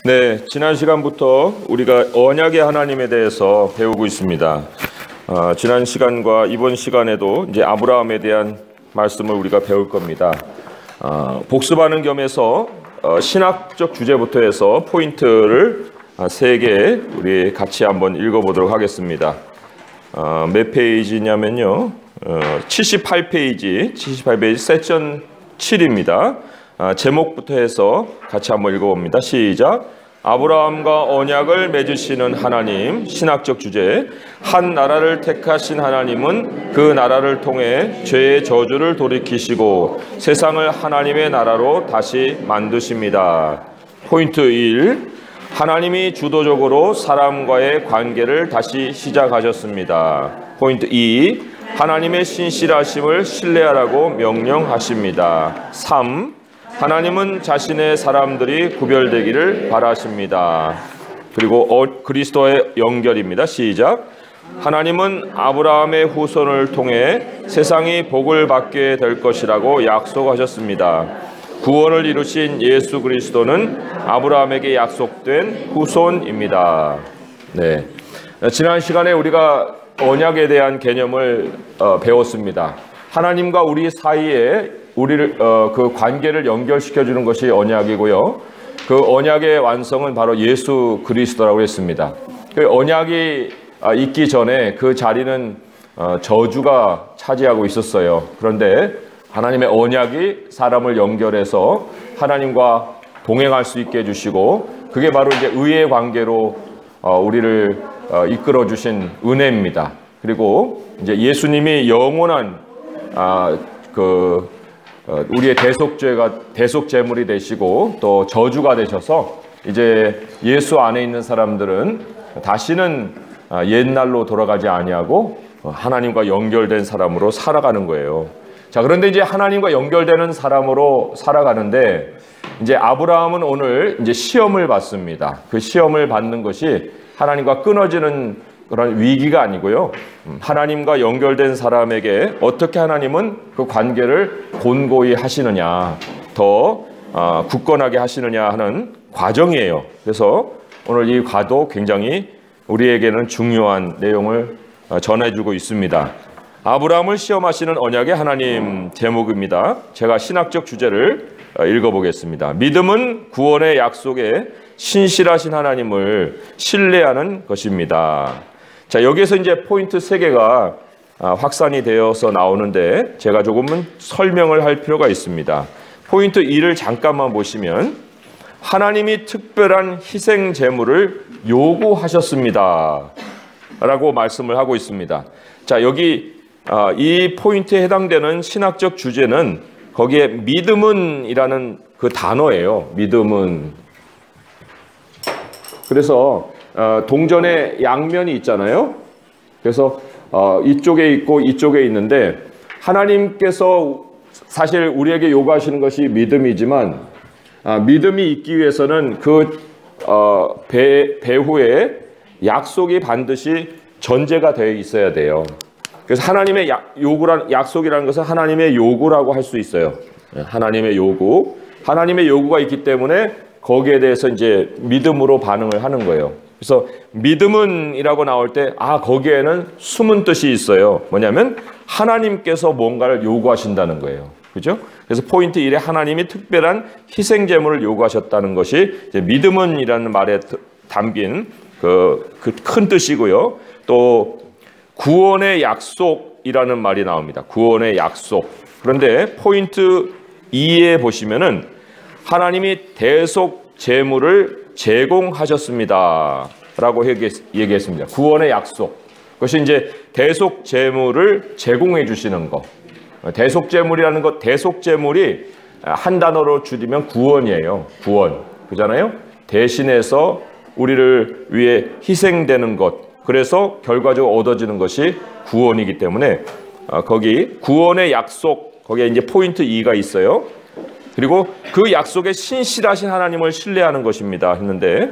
네, 지난 시간부터 우리가 언약의 하나님에 대해서 배우고 있습니다. 지난 시간과 이번 시간에도 이제 아브라함에 대한 말씀을 우리가 배울 겁니다. 복습하는 겸해서 신학적 주제부터 해서 포인트를 3개 우리 같이 한번 읽어보도록 하겠습니다. 몇 페이지냐면요, 78페이지 세션 7입니다. 제목부터 해서 같이 한번 읽어봅니다. 시작. 아브라함과 언약을 맺으시는 하나님. 신학적 주제. 한 나라를 택하신 하나님은 그 나라를 통해 죄의 저주를 돌이키시고 세상을 하나님의 나라로 다시 만드십니다. 포인트 1. 하나님이 주도적으로 사람과의 관계를 다시 시작하셨습니다. 포인트 2. 하나님의 신실하심을 신뢰하라고 명령하십니다. 3. 하나님은 자신의 사람들이 구별되기를 바라십니다. 그리고 그리스도의 연결입니다. 시작. 하나님은 아브라함의 후손을 통해 세상이 복을 받게 될 것이라고 약속하셨습니다. 구원을 이루신 예수 그리스도는 아브라함에게 약속된 후손입니다. 네, 지난 시간에 우리가 언약에 대한 개념을 배웠습니다. 하나님과 우리 사이에 우리를 그 관계를 연결시켜 주는 것이 언약이고요. 그 언약의 완성은 바로 예수 그리스도라고 했습니다. 그 언약이 있기 전에 그 자리는 저주가 차지하고 있었어요. 그런데 하나님의 언약이 사람을 연결해서 하나님과 동행할 수 있게 해주시고, 그게 바로 이제 의의 관계로 우리를 이끌어 주신 은혜입니다. 그리고 이제 예수님이 영원한 우리의 대속 제물이 되시고 또 저주가 되셔서 이제 예수 안에 있는 사람들은 다시는 옛날로 돌아가지 아니하고 하나님과 연결된 사람으로 살아가는 거예요. 자, 그런데 이제 하나님과 연결되는 사람으로 살아가는데 이제 아브라함은 오늘 이제 시험을 받습니다. 그 시험을 받는 것이 하나님과 끊어지는 그런 위기가 아니고요, 하나님과 연결된 사람에게 어떻게 하나님은 그 관계를 곤고히 하시느냐, 더 굳건하게 하시느냐 하는 과정이에요. 그래서 오늘 이 과도 굉장히 우리에게는 중요한 내용을 전해주고 있습니다. 아브라함을 시험하시는 언약의 하나님 제목입니다. 제가 신학적 주제를 읽어보겠습니다. 믿음은 구원의 약속에 신실하신 하나님을 신뢰하는 것입니다. 자, 여기에서 이제 포인트 3개가 확산이 되어서 나오는데 제가 조금은 설명을 할 필요가 있습니다. 포인트 2를 잠깐만 보시면 하나님이 특별한 희생 제물을 요구하셨습니다 라고 말씀을 하고 있습니다. 자, 여기 이 포인트에 해당되는 신학적 주제는 거기에 믿음은 이라는 그 단어예요. 믿음은. 그래서 동전의 양면이 있잖아요. 그래서 이쪽에 있고 이쪽에 있는데 하나님께서 사실 우리에게 요구하시는 것이 믿음이지만 믿음이 있기 위해서는 그 배후에 약속이 반드시 전제가 되어 있어야 돼요. 그래서 하나님의 약속이라는 것은 하나님의 요구라고 할 수 있어요. 하나님의 요구. 하나님의 요구가 있기 때문에 거기에 대해서 이제 믿음으로 반응을 하는 거예요. 그래서 믿음은 이라고 나올 때 거기에는 숨은 뜻이 있어요. 뭐냐면 하나님께서 뭔가를 요구하신다는 거예요. 그죠? 그래서 포인트 1에 하나님이 특별한 희생 제물을 요구하셨다는 것이 이제 믿음은 이라는 말에 담긴 그 큰 뜻이고요. 또 구원의 약속이라는 말이 나옵니다. 구원의 약속. 그런데 포인트 2에 보시면은 하나님이 대속 제물을 제공하셨습니다 라고 얘기했습니다. 구원의 약속. 그것이 이제 대속 제물을 제공해 주시는 것. 대속 제물이라는 것, 대속 제물이 한 단어로 줄이면 구원이에요. 구원. 그잖아요? 대신해서 우리를 위해 희생되는 것. 그래서 결과적으로 얻어지는 것이 구원이기 때문에 거기 구원의 약속, 거기에 이제 포인트 2가 있어요. 그리고 그 약속에 신실하신 하나님을 신뢰하는 것입니다 했는데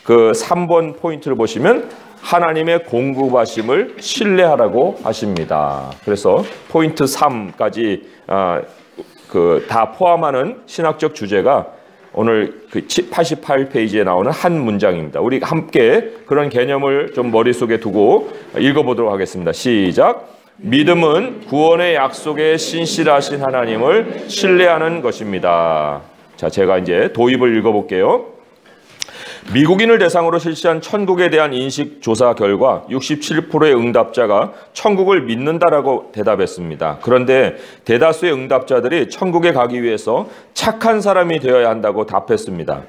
그 3번 포인트를 보시면 하나님의 공급하심을 신뢰하라고 하십니다. 그래서 포인트 3까지 다 포함하는 신학적 주제가 오늘 그 88페이지에 나오는 한 문장입니다. 우리 함께 그런 개념을 좀 머릿속에 두고 읽어보도록 하겠습니다. 시작. 믿음은 구원의 약속에 신실하신 하나님을 신뢰하는 것입니다. 자, 제가 이제 도입을 읽어볼게요. 미국인을 대상으로 실시한 천국에 대한 인식 조사 결과 67%의 응답자가 천국을 믿는다라고 대답했습니다. 그런데 대다수의 응답자들이 천국에 가기 위해서 착한 사람이 되어야 한다고 답했습니다.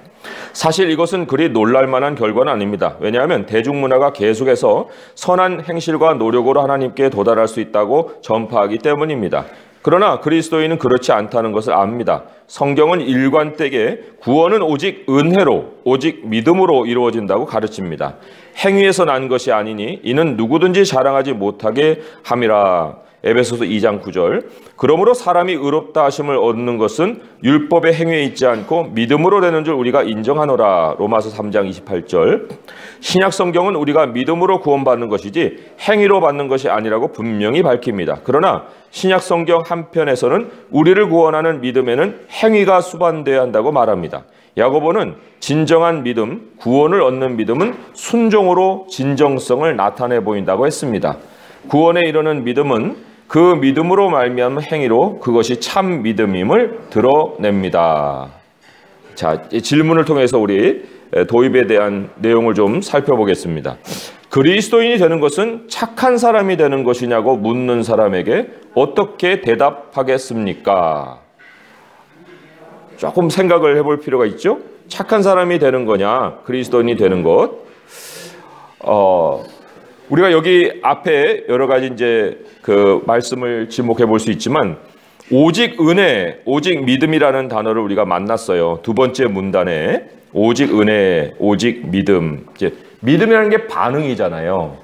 사실 이것은 그리 놀랄만한 결과는 아닙니다. 왜냐하면 대중문화가 계속해서 선한 행실과 노력으로 하나님께 도달할 수 있다고 전파하기 때문입니다. 그러나 그리스도인은 그렇지 않다는 것을 압니다. 성경은 일관되게 구원은 오직 은혜로, 오직 믿음으로 이루어진다고 가르칩니다. 행위에서 난 것이 아니니 이는 누구든지 자랑하지 못하게 함이라. 에베소서 2장 9절. 그러므로 사람이 의롭다 하심을 얻는 것은 율법의 행위에 있지 않고 믿음으로 되는 줄 우리가 인정하노라. 로마서 3장 28절. 신약 성경은 우리가 믿음으로 구원받는 것이지 행위로 받는 것이 아니라고 분명히 밝힙니다. 그러나 신약 성경 한편에서는 우리를 구원하는 믿음에는 행위가 수반되어야 한다고 말합니다. 야고보는 진정한 믿음, 구원을 얻는 믿음은 순종으로 진정성을 나타내 보인다고 했습니다. 구원에 이르는 믿음은 그 믿음으로 말미암은 행위로 그것이 참 믿음임을 드러냅니다. 자, 이 질문을 통해서 우리 도입에 대한 내용을 좀 살펴보겠습니다. 그리스도인이 되는 것은 착한 사람이 되는 것이냐고 묻는 사람에게 어떻게 대답하겠습니까? 조금 생각을 해볼 필요가 있죠? 착한 사람이 되는 거냐, 그리스도인이 되는 것. 우리가 여기 앞에 여러 가지 이제 그 말씀을 지목해 볼 수 있지만 오직 은혜, 오직 믿음이라는 단어를 우리가 만났어요. 두 번째 문단에 오직 은혜, 오직 믿음. 이제 믿음이라는 게 반응이잖아요.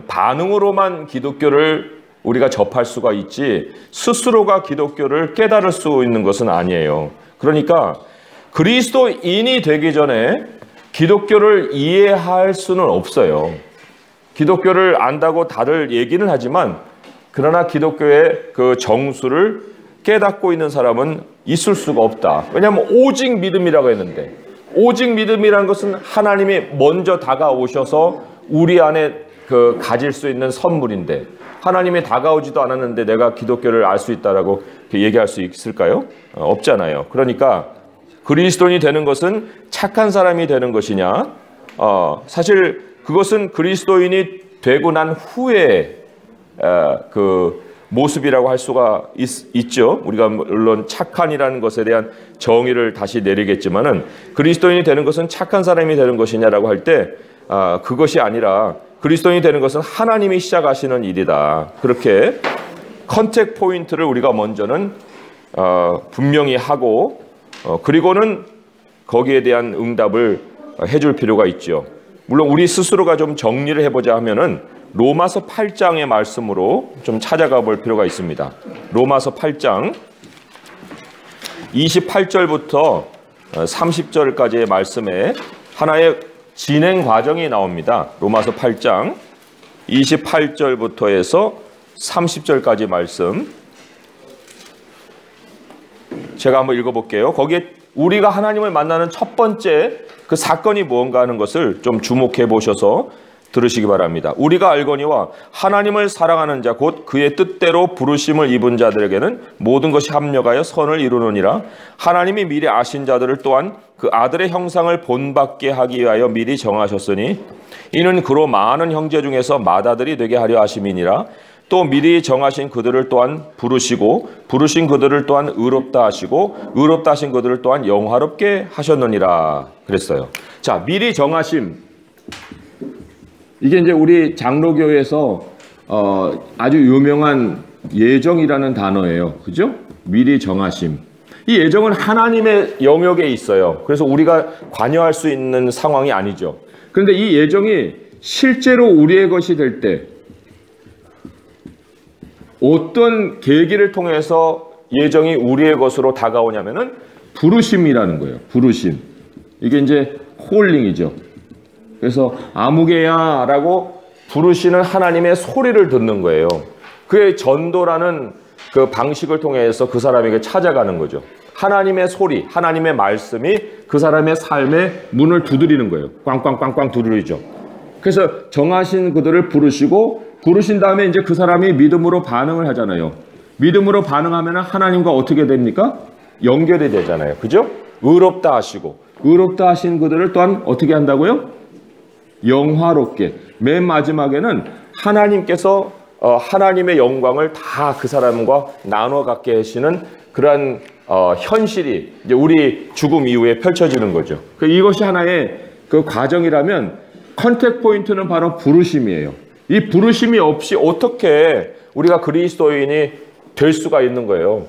반응으로만 기독교를 우리가 접할 수가 있지 스스로가 기독교를 깨달을 수 있는 것은 아니에요. 그러니까 그리스도인이 되기 전에 기독교를 이해할 수는 없어요. 기독교를 안다고 다들 얘기는 하지만 그러나 기독교의 그 정수를 깨닫고 있는 사람은 있을 수가 없다. 왜냐하면 오직 믿음이라고 했는데 오직 믿음이라는 것은 하나님이 먼저 다가오셔서 우리 안에 그 가질 수 있는 선물인데 하나님이 다가오지도 않았는데 내가 기독교를 알 수 있다라고 얘기할 수 있을까요? 없잖아요. 그러니까 그리스도인이 되는 것은 착한 사람이 되는 것이냐? 사실 그것은 그리스도인이 되고 난 후에 그 모습이라고 할 수가 있죠. 우리가 물론 착한이라는 것에 대한 정의를 다시 내리겠지만은 그리스도인이 되는 것은 착한 사람이 되는 것이냐라고 할 때 그것이 아니라 그리스도인이 되는 것은 하나님이 시작하시는 일이다. 그렇게 컨택 포인트를 우리가 먼저는 분명히 하고 그리고는 거기에 대한 응답을 해줄 필요가 있죠. 물론 우리 스스로가 좀 정리를 해보자 하면은 로마서 8장의 말씀으로 좀 찾아가 볼 필요가 있습니다. 로마서 8장 28절부터 30절까지의 말씀에 하나의 진행 과정이 나옵니다. 로마서 8장 28절부터 해서 30절까지 말씀 제가 한번 읽어볼게요. 거기에 우리가 하나님을 만나는 첫 번째 그 사건이 무언가 하는 것을 좀 주목해 보셔서 들으시기 바랍니다. 우리가 알거니와 하나님을 사랑하는 자 곧 그의 뜻대로 부르심을 입은 자들에게는 모든 것이 합력하여 선을 이루느니라. 하나님이 미리 아신 자들을 또한 그 아들의 형상을 본받게 하기 위하여 미리 정하셨으니 이는 그로 많은 형제 중에서 맏아들이 되게 하려 하심이니라. 또 미리 정하신 그들을 또한 부르시고 부르신 그들을 또한 의롭다 하시고 의롭다 하신 그들을 또한 영화롭게 하셨느니라 그랬어요. 자, 미리 정하심. 이게 이제 우리 장로교에서 아주 유명한 예정이라는 단어예요. 그죠? 미리 정하심. 이 예정은 하나님의 영역에 있어요. 그래서 우리가 관여할 수 있는 상황이 아니죠. 그런데 이 예정이 실제로 우리의 것이 될 때 어떤 계기를 통해서 예정이 우리의 것으로 다가오냐면은 부르심이라는 거예요. 부르심. 이게 이제 콜링이죠. 그래서 아무개야 라고 부르시는 하나님의 소리를 듣는 거예요. 그의 전도라는 그 방식을 통해서 그 사람에게 찾아가는 거죠. 하나님의 소리, 하나님의 말씀이 그 사람의 삶의 문을 두드리는 거예요. 꽝꽝꽝꽝 두드리죠. 그래서 정하신 그들을 부르신 다음에 이제 그 사람이 믿음으로 반응을 하잖아요. 믿음으로 반응하면 하나님과 어떻게 됩니까? 연결이 되잖아요. 그죠? 의롭다 하시고, 의롭다 하신 그들을 또한 어떻게 한다고요? 영화롭게. 맨 마지막에는 하나님께서 하나님의 영광을 다 그 사람과 나눠 갖게 하시는 그러한 현실이 이제 우리 죽음 이후에 펼쳐지는 거죠. 이것이 하나의 그 과정이라면 컨택 포인트는 바로 부르심이에요. 이 부르심이 없이 어떻게 우리가 그리스도인이 될 수가 있는 거예요.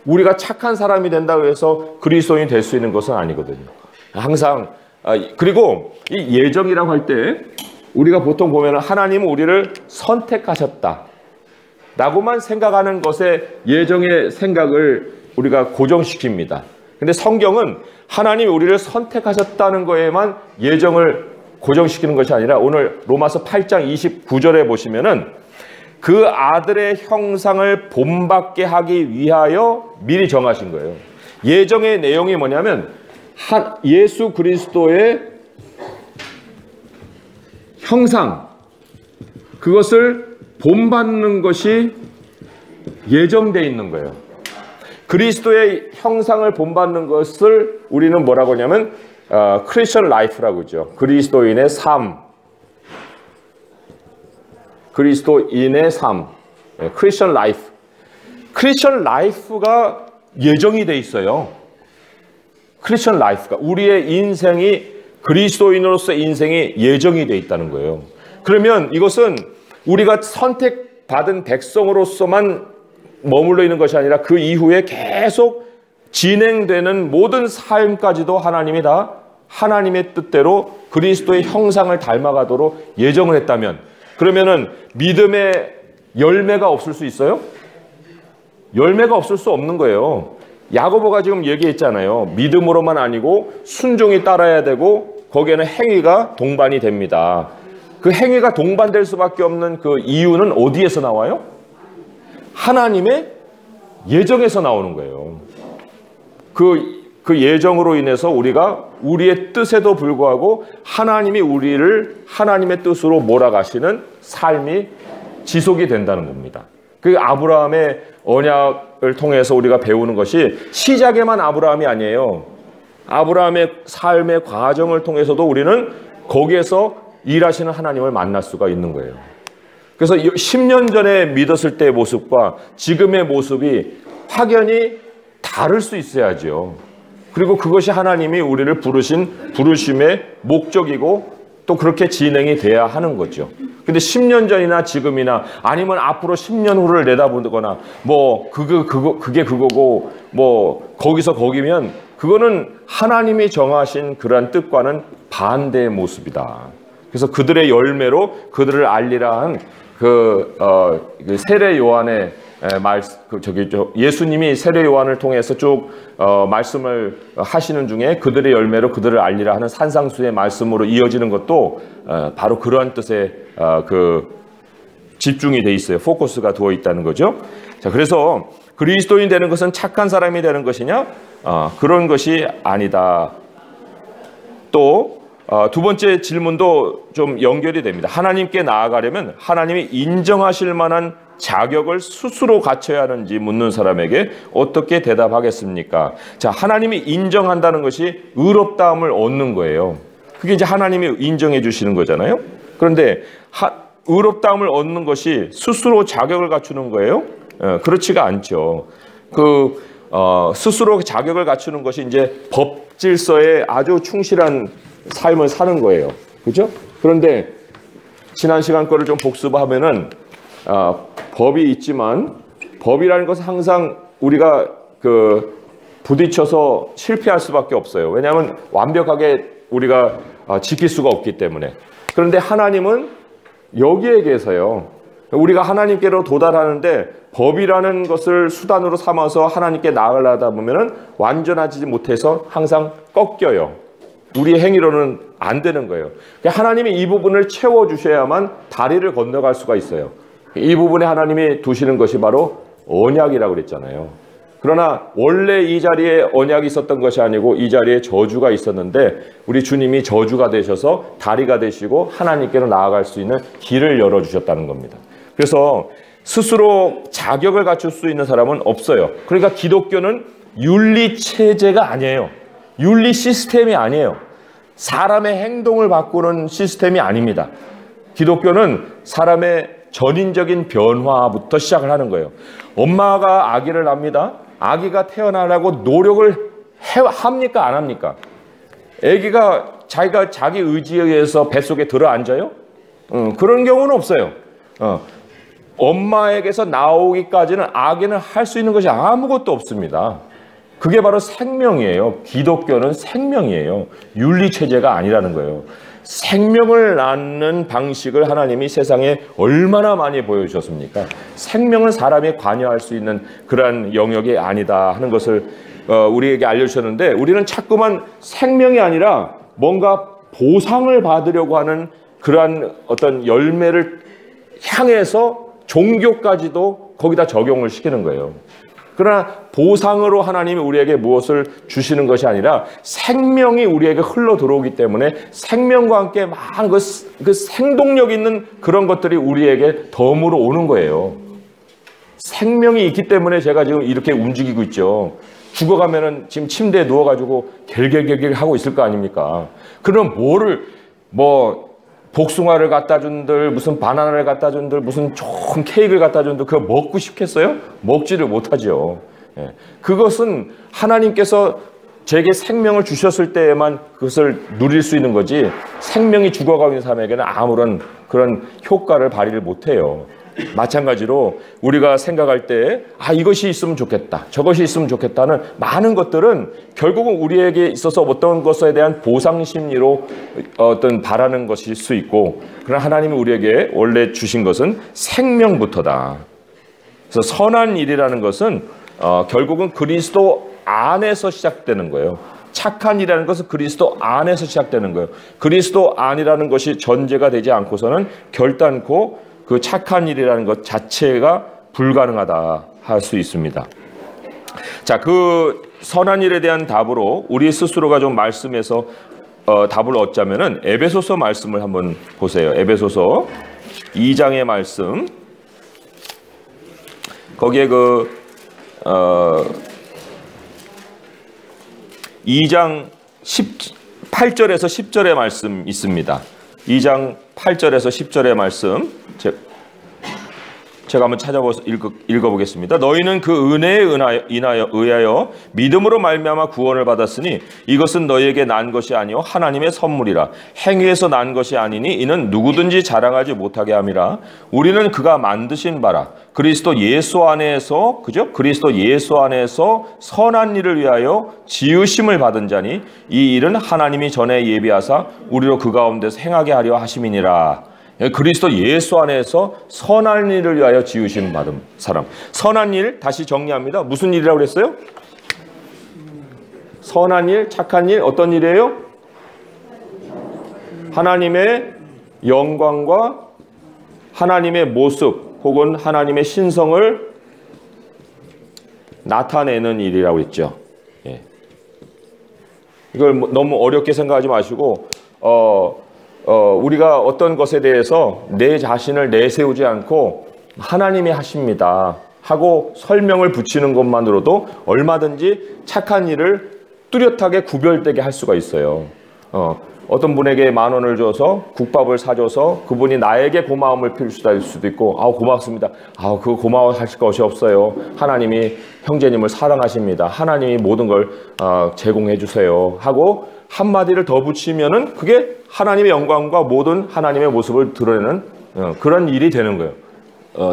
우리가 착한 사람이 된다고 해서 그리스도인이 될 수 있는 것은 아니거든요. 항상 그리고 이 예정이라고 할 때 우리가 보통 보면 하나님은 우리를 선택하셨다 라고만 생각하는 것에 예정의 생각을 우리가 고정시킵니다. 근데 성경은 하나님이 우리를 선택하셨다는 거에만 예정을 고정시키는 것이 아니라 오늘 로마서 8장 29절에 보시면은 그 아들의 형상을 본받게 하기 위하여 미리 정하신 거예요. 예정의 내용이 뭐냐면 예수 그리스도의 형상, 그것을 본받는 것이 예정되어 있는 거예요. 그리스도의 형상을 본받는 것을 우리는 뭐라고 하냐면 크리스천 라이프라고 하죠. 그리스도인의 삶. 그리스도인의 삶. 크리스천 라이프. 크리스천 라이프가 예정이 돼 있어요. 크리스천 라이프가 우리의 인생이 그리스도인으로서의 인생이 예정이 돼 있다는 거예요. 그러면 이것은 우리가 선택받은 백성으로서만 머물러 있는 것이 아니라 그 이후에 계속 진행되는 모든 삶까지도 하나님이 다 하나님의 뜻대로 그리스도의 형상을 닮아가도록 예정을 했다면 그러면은 믿음의 열매가 없을 수 있어요? 열매가 없을 수 없는 거예요. 야고보가 지금 얘기했잖아요. 믿음으로만 아니고 순종이 따라야 되고 거기에는 행위가 동반이 됩니다. 그 행위가 동반될 수밖에 없는 그 이유는 어디에서 나와요? 하나님의 예정에서 나오는 거예요. 그 예정으로 인해서 우리가 우리의 뜻에도 불구하고 하나님이 우리를 하나님의 뜻으로 몰아가시는 삶이 지속이 된다는 겁니다. 그 아브라함의 언약을 통해서 우리가 배우는 것이 시작에만 아브라함이 아니에요. 아브라함의 삶의 과정을 통해서도 우리는 거기에서 일하시는 하나님을 만날 수가 있는 거예요. 그래서 10년 전에 믿었을 때의 모습과 지금의 모습이 확연히 다를 수 있어야죠. 그리고 그것이 하나님이 우리를 부르심의 목적이고 또 그렇게 진행이 돼야 하는 거죠. 근데 10년 전이나 지금이나 아니면 앞으로 10년 후를 내다보거나 뭐 그게 그거고 뭐 거기서 거기면 그거는 하나님이 정하신 그러한 뜻과는 반대의 모습이다. 그래서 그들의 열매로 그들을 알리라 한 그 세례 요한의 예수님이 세례 요한을 통해서 쭉 말씀을 하시는 중에 그들의 열매로 그들을 알리라 하는 산상수의 말씀으로 이어지는 것도 바로 그러한 뜻에 집중이 돼 있어요. 포커스가 두어 있다는 거죠. 자, 그래서 그리스도인 되는 것은 착한 사람이 되는 것이냐? 그런 것이 아니다. 또 두 번째 질문도 좀 연결이 됩니다. 하나님께 나아가려면 하나님이 인정하실 만한 자격을 스스로 갖춰야 하는지 묻는 사람에게 어떻게 대답하겠습니까? 자, 하나님이 인정한다는 것이 의롭다함을 얻는 거예요. 그게 이제 하나님이 인정해 주시는 거잖아요. 그런데 의롭다함을 얻는 것이 스스로 자격을 갖추는 거예요? 그렇지가 않죠. 스스로 자격을 갖추는 것이 이제 법 질서에 아주 충실한 삶을 사는 거예요. 그죠? 그런데 지난 시간 거를 좀 복습하면은 법이 있지만 법이라는 것은 항상 우리가 부딪혀서 실패할 수밖에 없어요. 왜냐하면 완벽하게 우리가 지킬 수가 없기 때문에. 그런데 하나님은 여기에 계세요. 우리가 하나님께로 도달하는데 법이라는 것을 수단으로 삼아서 하나님께 나아가려다 보면은 완전하지 못해서 항상 꺾여요. 우리의 행위로는 안 되는 거예요. 하나님이 이 부분을 채워주셔야만 다리를 건너갈 수가 있어요. 이 부분에 하나님이 두시는 것이 바로 언약이라고 그랬잖아요. 그러나 원래 이 자리에 언약이 있었던 것이 아니고 이 자리에 저주가 있었는데 우리 주님이 저주가 되셔서 다리가 되시고 하나님께로 나아갈 수 있는 길을 열어주셨다는 겁니다. 그래서 스스로 자격을 갖출 수 있는 사람은 없어요. 그러니까 기독교는 윤리체제가 아니에요. 윤리 시스템이 아니에요. 사람의 행동을 바꾸는 시스템이 아닙니다. 기독교는 사람의 전인적인 변화부터 시작을 하는 거예요. 엄마가 아기를 낳습니다. 아기가 태어나려고 노력을 합니까? 안 합니까? 아기가 자기 의지에 의해서 뱃속에 들어앉아요? 그런 경우는 없어요. 엄마에게서 나오기까지는 아기는 할 수 있는 것이 아무것도 없습니다. 그게 바로 생명이에요. 기독교는 생명이에요. 윤리체제가 아니라는 거예요. 생명을 낳는 방식을 하나님이 세상에 얼마나 많이 보여주셨습니까? 생명은 사람이 관여할 수 있는 그러한 영역이 아니다 하는 것을 우리에게 알려주셨는데 우리는 자꾸만 생명이 아니라 뭔가 보상을 받으려고 하는 그러한 어떤 열매를 향해서 종교까지도 거기다 적용을 시키는 거예요. 그러나 보상으로 하나님이 우리에게 무엇을 주시는 것이 아니라 생명이 우리에게 흘러 들어오기 때문에 생명과 함께 많은 그 생동력 있는 그런 것들이 우리에게 덤으로 오는 거예요. 생명이 있기 때문에 제가 지금 이렇게 움직이고 있죠. 죽어가면은 지금 침대에 누워가지고 겔겔겔겔 하고 있을 거 아닙니까? 그럼 복숭아를 갖다 준들, 무슨 바나나를 갖다 준들, 무슨 좋은 케이크를 갖다 준들, 그거 먹고 싶겠어요? 먹지를 못하죠. 예. 그것은 하나님께서 제게 생명을 주셨을 때에만 그것을 누릴 수 있는 거지, 생명이 죽어가고 있는 사람에게는 아무런 그런 효과를 발휘를 못해요. 마찬가지로 우리가 생각할 때 이것이 있으면 좋겠다, 저것이 있으면 좋겠다는 많은 것들은 결국은 우리에게 있어서 어떤 것에 대한 보상 심리로 어떤 바라는 것일 수 있고, 그러나 하나님이 우리에게 원래 주신 것은 생명부터다. 그래서 선한 일이라는 것은 결국은 그리스도 안에서 시작되는 거예요. 착한 일이라는 것은 그리스도 안에서 시작되는 거예요. 그리스도 안이라는 것이 전제가 되지 않고서는 결단코 그 착한 일이라는 것 자체가 불가능하다 할 수 있습니다. 자, 그 선한 일에 대한 답으로 우리 스스로가 좀 말씀에서 답을 얻자면은 에베소서 말씀을 한번 보세요. 에베소서 2장의 말씀. 거기에 2장 8절에서 10절의 말씀 있습니다. 2장 8절에서 10절의 말씀 제가 한번 찾아서 읽어보겠습니다. 너희는 그 은혜에 의하여 믿음으로 말미암아 구원을 받았으니 이것은 너희에게 난 것이 아니요 하나님의 선물이라. 행위에서 난 것이 아니니 이는 누구든지 자랑하지 못하게 함이라. 우리는 그가 만드신 바라 그리스도 예수 안에서 그리스도 예수 안에서 선한 일을 위하여 지으심을 받은 자니 이 일은 하나님이 전에 예비하사 우리로 그 가운데서 행하게 하려 하심이니라. 그리스도 예수 안에서 선한 일을 위하여 지으심 받은 사람. 선한 일 다시 정리합니다. 무슨 일이라고 그랬어요? 선한 일, 착한 일, 어떤 일이에요? 하나님의 영광과 하나님의 모습 혹은 하나님의 신성을 나타내는 일이라고 했죠. 예. 이걸 너무 어렵게 생각하지 마시고 우리가 어떤 것에 대해서 내 자신을 내세우지 않고 하나님이 하십니다 하고 설명을 붙이는 것만으로도 얼마든지 착한 일을 뚜렷하게 구별되게 할 수가 있어요. 어떤 분에게 10,000원을 줘서 국밥을 사줘서 그분이 나에게 고마움을 표시할 수도 있고 고맙습니다. 그거 고마워하실 것이 없어요. 하나님이 형제님을 사랑하십니다. 하나님이 모든 걸 제공해 주세요 하고 한마디를 더 붙이면은 그게 하나님의 영광과 모든 하나님의 모습을 드러내는 그런 일이 되는 거예요.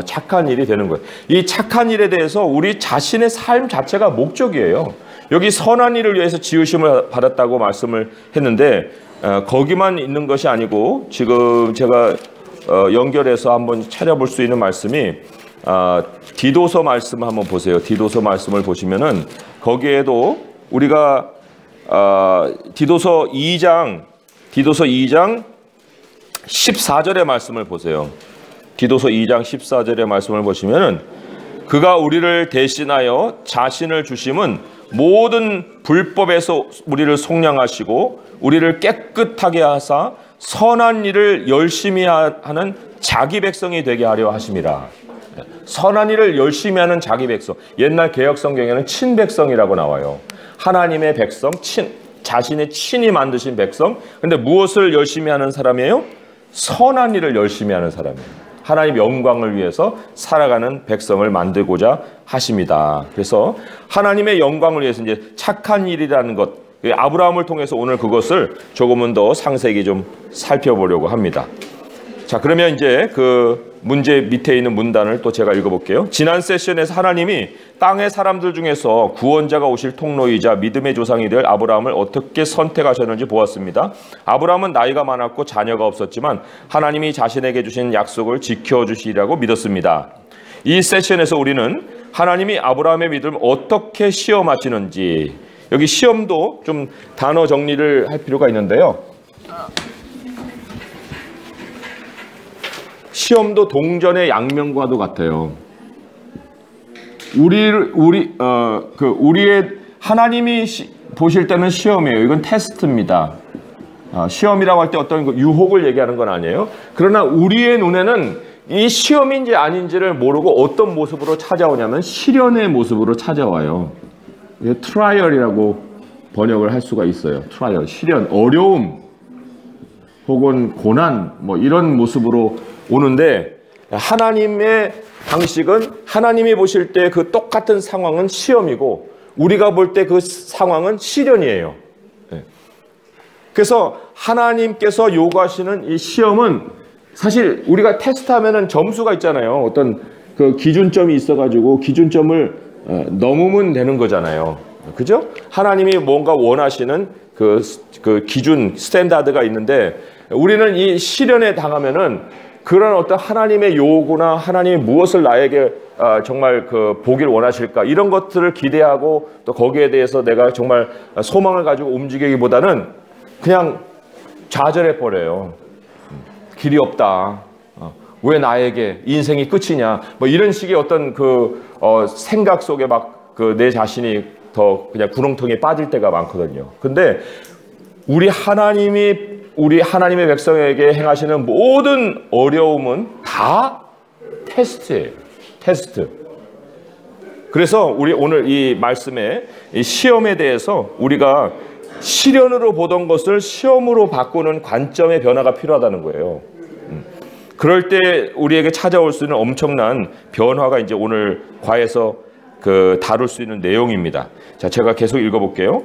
착한 일이 되는 거예요. 이 착한 일에 대해서 우리 자신의 삶 자체가 목적이에요. 여기 선한 일을 위해서 지으심을 받았다고 말씀을 했는데 거기만 있는 것이 아니고 지금 제가 연결해서 한번 찾아볼 수 있는 말씀이 디도서 말씀을 한번 보세요. 디도서 말씀을 보시면은 거기에도 우리가 디도서 2장 14절의 말씀을 보세요. 디도서 2장 14절의 말씀을 보시면은 그가 우리를 대신하여 자신을 주심은 모든 불법에서 우리를 속량하시고 우리를 깨끗하게 하사 선한 일을 열심히 하는 자기 백성이 되게 하려 하심이라. 선한 일을 열심히 하는 자기 백성. 옛날 개역 성경에는 친백성이라고 나와요. 하나님의 백성, 자신의 친히 만드신 백성. 근데 무엇을 열심히 하는 사람이에요? 선한 일을 열심히 하는 사람이에요. 하나님 영광을 위해서 살아가는 백성을 만들고자 하십니다. 그래서 하나님의 영광을 위해서 이제 착한 일이라는 것, 아브라함을 통해서 오늘 그것을 조금은 더 상세히 좀 살펴보려고 합니다. 자, 그러면 이제 그 문제 밑에 있는 문단을 또 제가 읽어볼게요. 지난 세션에서 하나님이 땅의 사람들 중에서 구원자가 오실 통로이자 믿음의 조상이 될 아브라함을 어떻게 선택하셨는지 보았습니다. 아브라함은 나이가 많았고 자녀가 없었지만 하나님이 자신에게 주신 약속을 지켜주시리라고 믿었습니다. 이 세션에서 우리는 하나님이 아브라함의 믿음을 어떻게 시험하시는지, 여기 시험도 좀 단어 정리를 할 필요가 있는데요. 시험도 동전의 양면과도 같아요. 우리의 하나님이 보실 때는 시험이에요. 이건 테스트입니다. 시험이라고 할 때 어떤 유혹을 얘기하는 건 아니에요. 그러나 우리의 눈에는 이 시험인지 아닌지를 모르고 어떤 모습으로 찾아오냐면 시련의 모습으로 찾아와요. 트라이얼이라고 번역을 할 수가 있어요. 트라이얼, 시련, 어려움 혹은 고난 뭐 이런 모습으로 오는데, 하나님의 방식은 하나님이 보실 때 그 똑같은 상황은 시험이고 우리가 볼 때 그 상황은 시련이에요. 그래서 하나님께서 요구하시는 이 시험은 사실 우리가 테스트하면은 점수가 있잖아요. 어떤 그 기준점이 있어가지고 기준점을 넘으면 되는 거잖아요. 그죠? 하나님이 뭔가 원하시는 그 기준, 스탠다드가 있는데 우리는 이 시련에 당하면은 그런 어떤 하나님의 요구나 하나님이 무엇을 나에게 정말 그 보길 원하실까 이런 것들을 기대하고 또 거기에 대해서 내가 정말 소망을 가지고 움직이기보다는 그냥 좌절해 버려요. 길이 없다. 왜 나에게 인생이 끝이냐. 뭐 이런 식의 어떤 생각 속에 막 내 자신이 더 그냥 구렁텅이에 빠질 때가 많거든요. 근데 우리 하나님의 백성에게 행하시는 모든 어려움은 다 테스트예요. 테스트. 그래서 우리 오늘 이 말씀에 이 시험에 대해서 우리가 시련으로 보던 것을 시험으로 바꾸는 관점의 변화가 필요하다는 거예요. 그럴 때 우리에게 찾아올 수 있는 엄청난 변화가 이제 오늘 과에서 다룰 수 있는 내용입니다. 자, 제가 계속 읽어볼게요.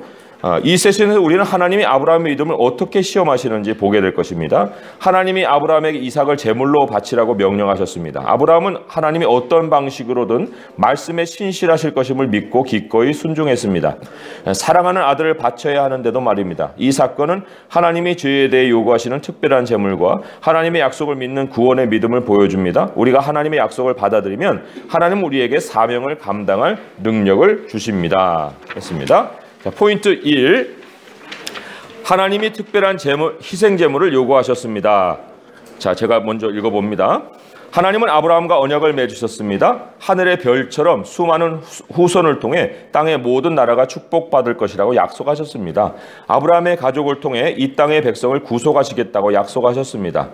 이 세션에서 우리는 하나님이 아브라함의 믿음을 어떻게 시험하시는지 보게 될 것입니다. 하나님이 아브라함에게 이삭을 제물로 바치라고 명령하셨습니다. 아브라함은 하나님이 어떤 방식으로든 말씀에 신실하실 것임을 믿고 기꺼이 순종했습니다. 사랑하는 아들을 바쳐야 하는데도 말입니다. 이 사건은 하나님이 죄에 대해 요구하시는 특별한 제물과 하나님의 약속을 믿는 구원의 믿음을 보여줍니다. 우리가 하나님의 약속을 받아들이면 하나님은 우리에게 사명을 감당할 능력을 주십니다. 했습니다. 자, 포인트 1. 하나님이 특별한 희생 제물을 요구하셨습니다. 자, 제가 먼저 읽어봅니다. 하나님은 아브라함과 언약을 맺으셨습니다. 하늘의 별처럼 수많은 후손을 통해 땅의 모든 나라가 축복받을 것이라고 약속하셨습니다. 아브라함의 가족을 통해 이 땅의 백성을 구속하시겠다고 약속하셨습니다.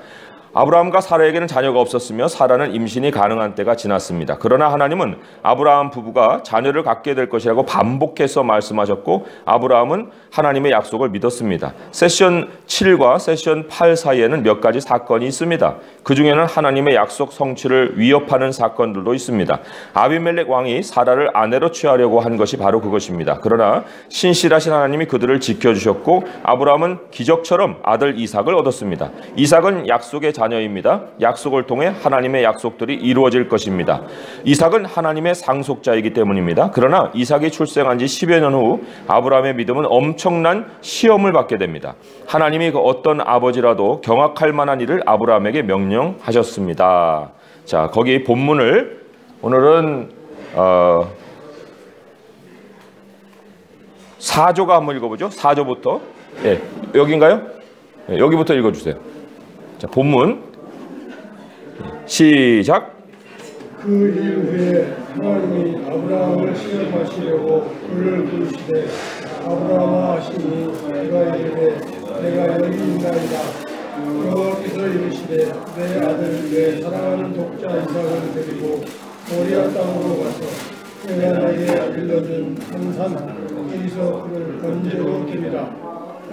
아브라함과 사라에게는 자녀가 없었으며 사라는 임신이 가능한 때가 지났습니다. 그러나 하나님은 아브라함 부부가 자녀를 갖게 될 것이라고 반복해서 말씀하셨고 아브라함은 하나님의 약속을 믿었습니다. 세션 7과 세션 8 사이에는 몇 가지 사건이 있습니다. 그 중에는 하나님의 약속 성취를 위협하는 사건들도 있습니다. 아비멜렉 왕이 사라를 아내로 취하려고 한 것이 바로 그것입니다. 그러나 신실하신 하나님이 그들을 지켜주셨고 아브라함은 기적처럼 아들 이삭을 얻었습니다. 이삭은 약속의 자녀입니다. 약속을 통해 하나님의 약속들이 이루어질 것입니다. 이삭은 하나님의 상속자이기 때문입니다. 그러나 이삭이 출생한 지 10여 년 후 아브라함의 믿음은 엄청난 시험을 받게 됩니다. 하나님이 그 어떤 아버지라도 경악할 만한 일을 아브라함에게 명령하셨습니다. 자, 거기 본문을 오늘은 4조가 한번 읽어보죠. 4조부터. 예, 여기인가요? 예, 여기부터 읽어주세요. 자, 본문 시작. 그 일 후에 하나님이 아브라함을 시험하시려고 그를 부르시되 아브라함아 하시니 그가 이르되 내가 여기 있나이다. 여호와께서 이르시되 내 아들 내 사랑하는 독자 이삭을 데리고 모리아 땅으로 가서 내가 너에게 일러준 한 산 거기서 그를 번제로 드리라.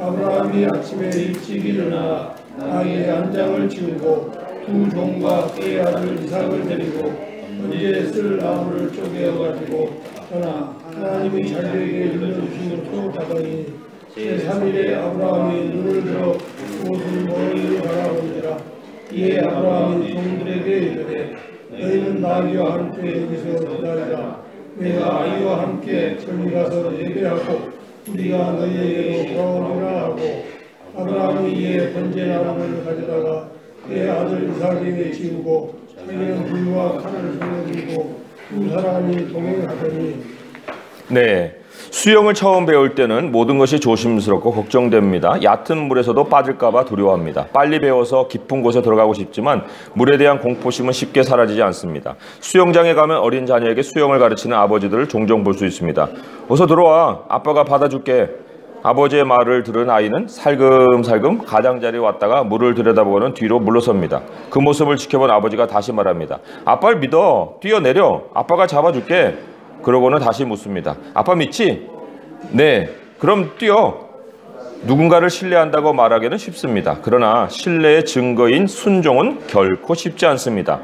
아브라함이 아침에 일찍 일어나 아이의 안장을 치우고 두 종과 그의 아들 이삭을 데리고 번제에 쓸 나무를 쪼개어 가지고 떠나 하나님이 자기에게 일러주신 곳으로 가더니 제3일에 아브라함이 눈을 들어 옷을 멀리로 바라보니라. 이에 아브라함이 종들에게 이르되 너희는 나귀와 함께 여기서 기다리라. 내가 아이와 함께 저리 가서 예배하고 우리가 너희에게로 돌아오리라 하고 아브라함이 이에 번제 나무를 가져다가 그의 아들 이삭에게 지우고 자기는 불과 칼을 손에 들고 두 사람이 동행하더니 네, 수영을 처음 배울 때는 모든 것이 조심스럽고 걱정됩니다. 얕은 물에서도 빠질까봐 두려워합니다. 빨리 배워서 깊은 곳에 들어가고 싶지만 물에 대한 공포심은 쉽게 사라지지 않습니다. 수영장에 가면 어린 자녀에게 수영을 가르치는 아버지들을 종종 볼 수 있습니다. 어서 들어와, 아빠가 받아줄게. 아버지의 말을 들은 아이는 살금살금 가장자리에 왔다가 물을 들여다보고는 뒤로 물러섭니다. 그 모습을 지켜본 아버지가 다시 말합니다. 아빠를 믿어, 뛰어내려, 아빠가 잡아줄게. 그러고는 다시 묻습니다. 아빠 믿지? 네, 그럼 뛰어. 누군가를 신뢰한다고 말하기는 쉽습니다. 그러나 신뢰의 증거인 순종은 결코 쉽지 않습니다.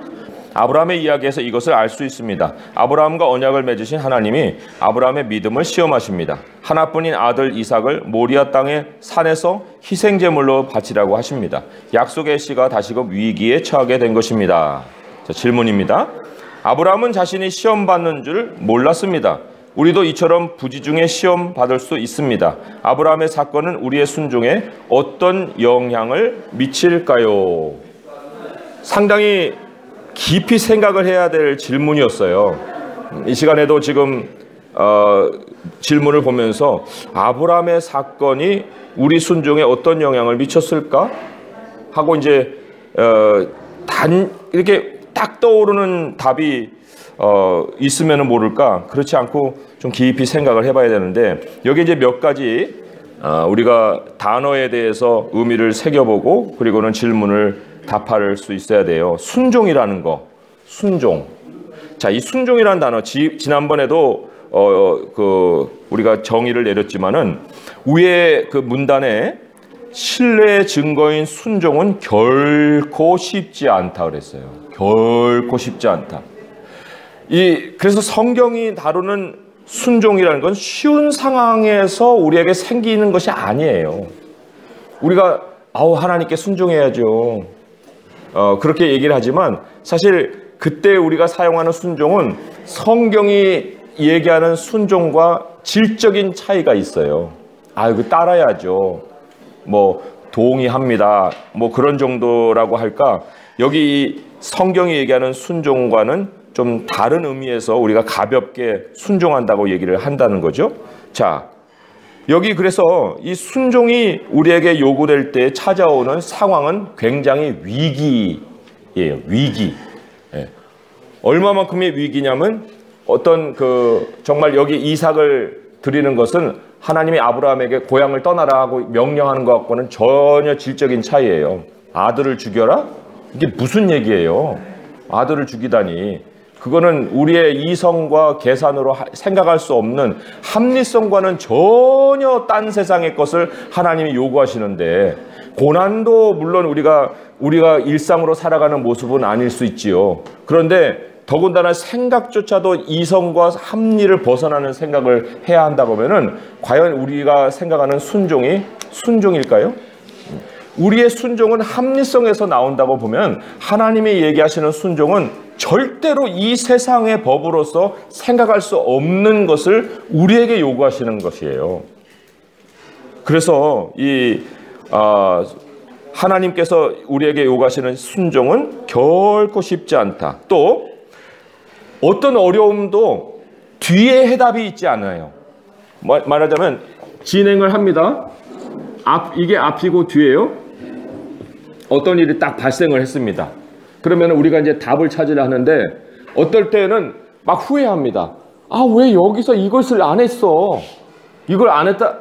아브라함의 이야기에서 이것을 알 수 있습니다. 아브라함과 언약을 맺으신 하나님이 아브라함의 믿음을 시험하십니다. 하나뿐인 아들 이삭을 모리아 땅의 산에서 희생제물로 바치라고 하십니다. 약속의 씨가 다시금 위기에 처하게 된 것입니다. 자, 질문입니다. 아브라함은 자신이 시험 받는 줄 몰랐습니다. 우리도 이처럼 부지중에 시험 받을 수 있습니다. 아브라함의 사건은 우리의 순종에 어떤 영향을 미칠까요? 상당히 깊이 생각을 해야 될 질문이었어요. 이 시간에도 지금 질문을 보면서 아브라함의 사건이 우리 순종에 어떤 영향을 미쳤을까 하고 이제 이렇게 딱 떠오르는 답이 있으면 모를까, 그렇지 않고 좀 깊이 생각을 해봐야 되는데, 여기 이제 몇 가지 우리가 단어에 대해서 의미를 새겨보고 그리고는 질문을 답할 수 있어야 돼요. 순종이라는 거, 순종. 자, 이 순종이라는 단어 지난번에도 우리가 정의를 내렸지만은 위에 그 문단에 신뢰의 증거인 순종은 결코 쉽지 않다 그랬어요. 결코 쉽지 않다. 그래서 성경이 다루는 순종이라는 건 쉬운 상황에서 우리에게 생기는 것이 아니에요. 우리가 하나님께 순종해야죠. 그렇게 얘기를 하지만 사실 그때 우리가 사용하는 순종은 성경이 얘기하는 순종과 질적인 차이가 있어요. 이거 따라야죠. 동의합니다. 그런 정도라고 할까? 여기 성경이 얘기하는 순종과는 좀 다른 의미에서 우리가 가볍게 순종한다고 얘기를 한다는 거죠. 자, 여기 그래서 이 순종이 우리에게 요구될 때 찾아오는 상황은 굉장히 위기예요. 위기. 예. 얼마만큼의 위기냐면 정말 여기 이삭을 드리는 것은 하나님이 아브라함에게 고향을 떠나라 하고 명령하는 것 갖고는 전혀 질적인 차이예요. 아들을 죽여라? 이게 무슨 얘기예요? 아들을 죽이다니. 그거는 우리의 이성과 계산으로 생각할 수 없는, 합리성과는 전혀 딴 세상의 것을 하나님이 요구하시는데, 고난도 물론 우리가 일상으로 살아가는 모습은 아닐 수 있지요. 그런데 더군다나 생각조차도 이성과 합리를 벗어나는 생각을 해야 한다고 하면은 과연 우리가 생각하는 순종이 순종일까요? 우리의 순종은 합리성에서 나온다고 보면 하나님이 얘기하시는 순종은 절대로 이 세상의 법으로서 생각할 수 없는 것을 우리에게 요구하시는 것이에요. 그래서 하나님께서 우리에게 요구하시는 순종은 결코 쉽지 않다. 또 어떤 어려움도 뒤에 해답이 있지 않아요. 말하자면 진행을 합니다. 이게 앞이고 뒤에요. 어떤 일이 딱 발생을 했습니다. 그러면 우리가 이제 답을 찾으려 하는데 어떨 때는 막 후회합니다. 아, 왜 여기서 이것을 안 했어? 이걸 안 했다,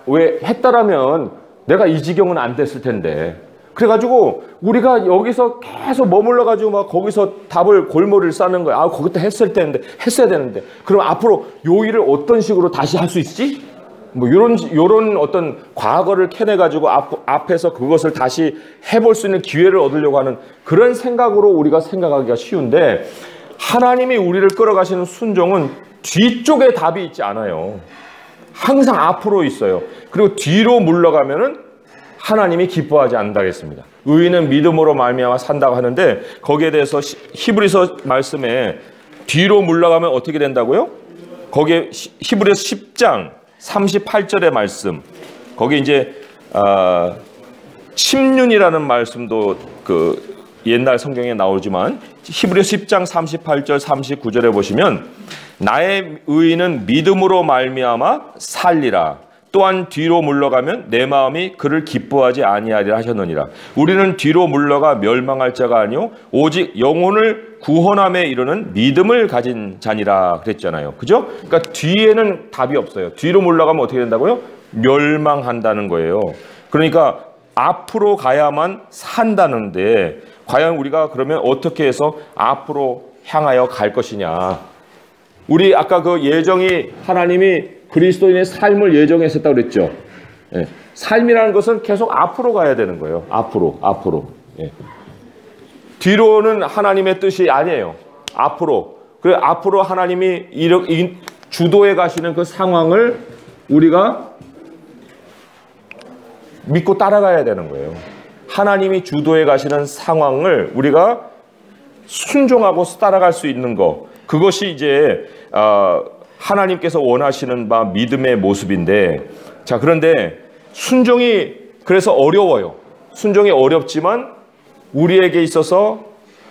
왜 했다라면 내가 이 지경은 안 됐을 텐데. 그래가지고 우리가 여기서 계속 머물러가지고 막 거기서 답을 골머리를 싸는 거야. 아, 거기다 했어야 되는데. 그럼 앞으로 요 일을 어떤 식으로 다시 할 수 있지? 뭐 요런 어떤 과거를 캐내가지고 앞에서 그것을 다시 해볼 수 있는 기회를 얻으려고 하는 그런 생각으로 우리가 생각하기가 쉬운데, 하나님이 우리를 끌어가시는 순종은 뒤쪽에 답이 있지 않아요. 항상 앞으로 있어요. 그리고 뒤로 물러가면은 하나님이 기뻐하지 않는다겠습니다. 의인은 믿음으로 말미암아 산다고 하는데, 거기에 대해서 히브리서 말씀에 뒤로 물러가면 어떻게 된다고요? 거기에 히브리서 10장 38절의 말씀, 거기 이제 침륜이라는 말씀도 그 옛날 성경에 나오지만 히브리서 10장 38절 39절에 보시면, 나의 의인은 믿음으로 말미암아 살리라. 또한 뒤로 물러가면 내 마음이 그를 기뻐하지 아니하리라 하셨느니라. 우리는 뒤로 물러가 멸망할 자가 아니요 오직 영혼을 구원함에 이르는 믿음을 가진 자니라 그랬잖아요. 그죠? 그러니까 뒤에는 답이 없어요. 뒤로 물러가면 어떻게 된다고요? 멸망한다는 거예요. 그러니까 앞으로 가야만 산다는데, 과연 우리가 그러면 어떻게 해서 앞으로 향하여 갈 것이냐. 우리 아까 그 예정이, 하나님이 그리스도인의 삶을 예정했었다고 그랬죠. 예. 삶이라는 것은 계속 앞으로 가야 되는 거예요. 앞으로. 예. 뒤로는 하나님의 뜻이 아니에요. 앞으로. 그래서 앞으로 하나님이 주도해 가시는 그 상황을 우리가 믿고 따라가야 되는 거예요. 하나님이 주도해 가시는 상황을 우리가 순종하고 따라갈 수 있는 거, 그것이 이제 하나님께서 원하시는 바 믿음의 모습인데, 자, 그런데 순종이 그래서 어려워요. 순종이 어렵지만 우리에게 있어서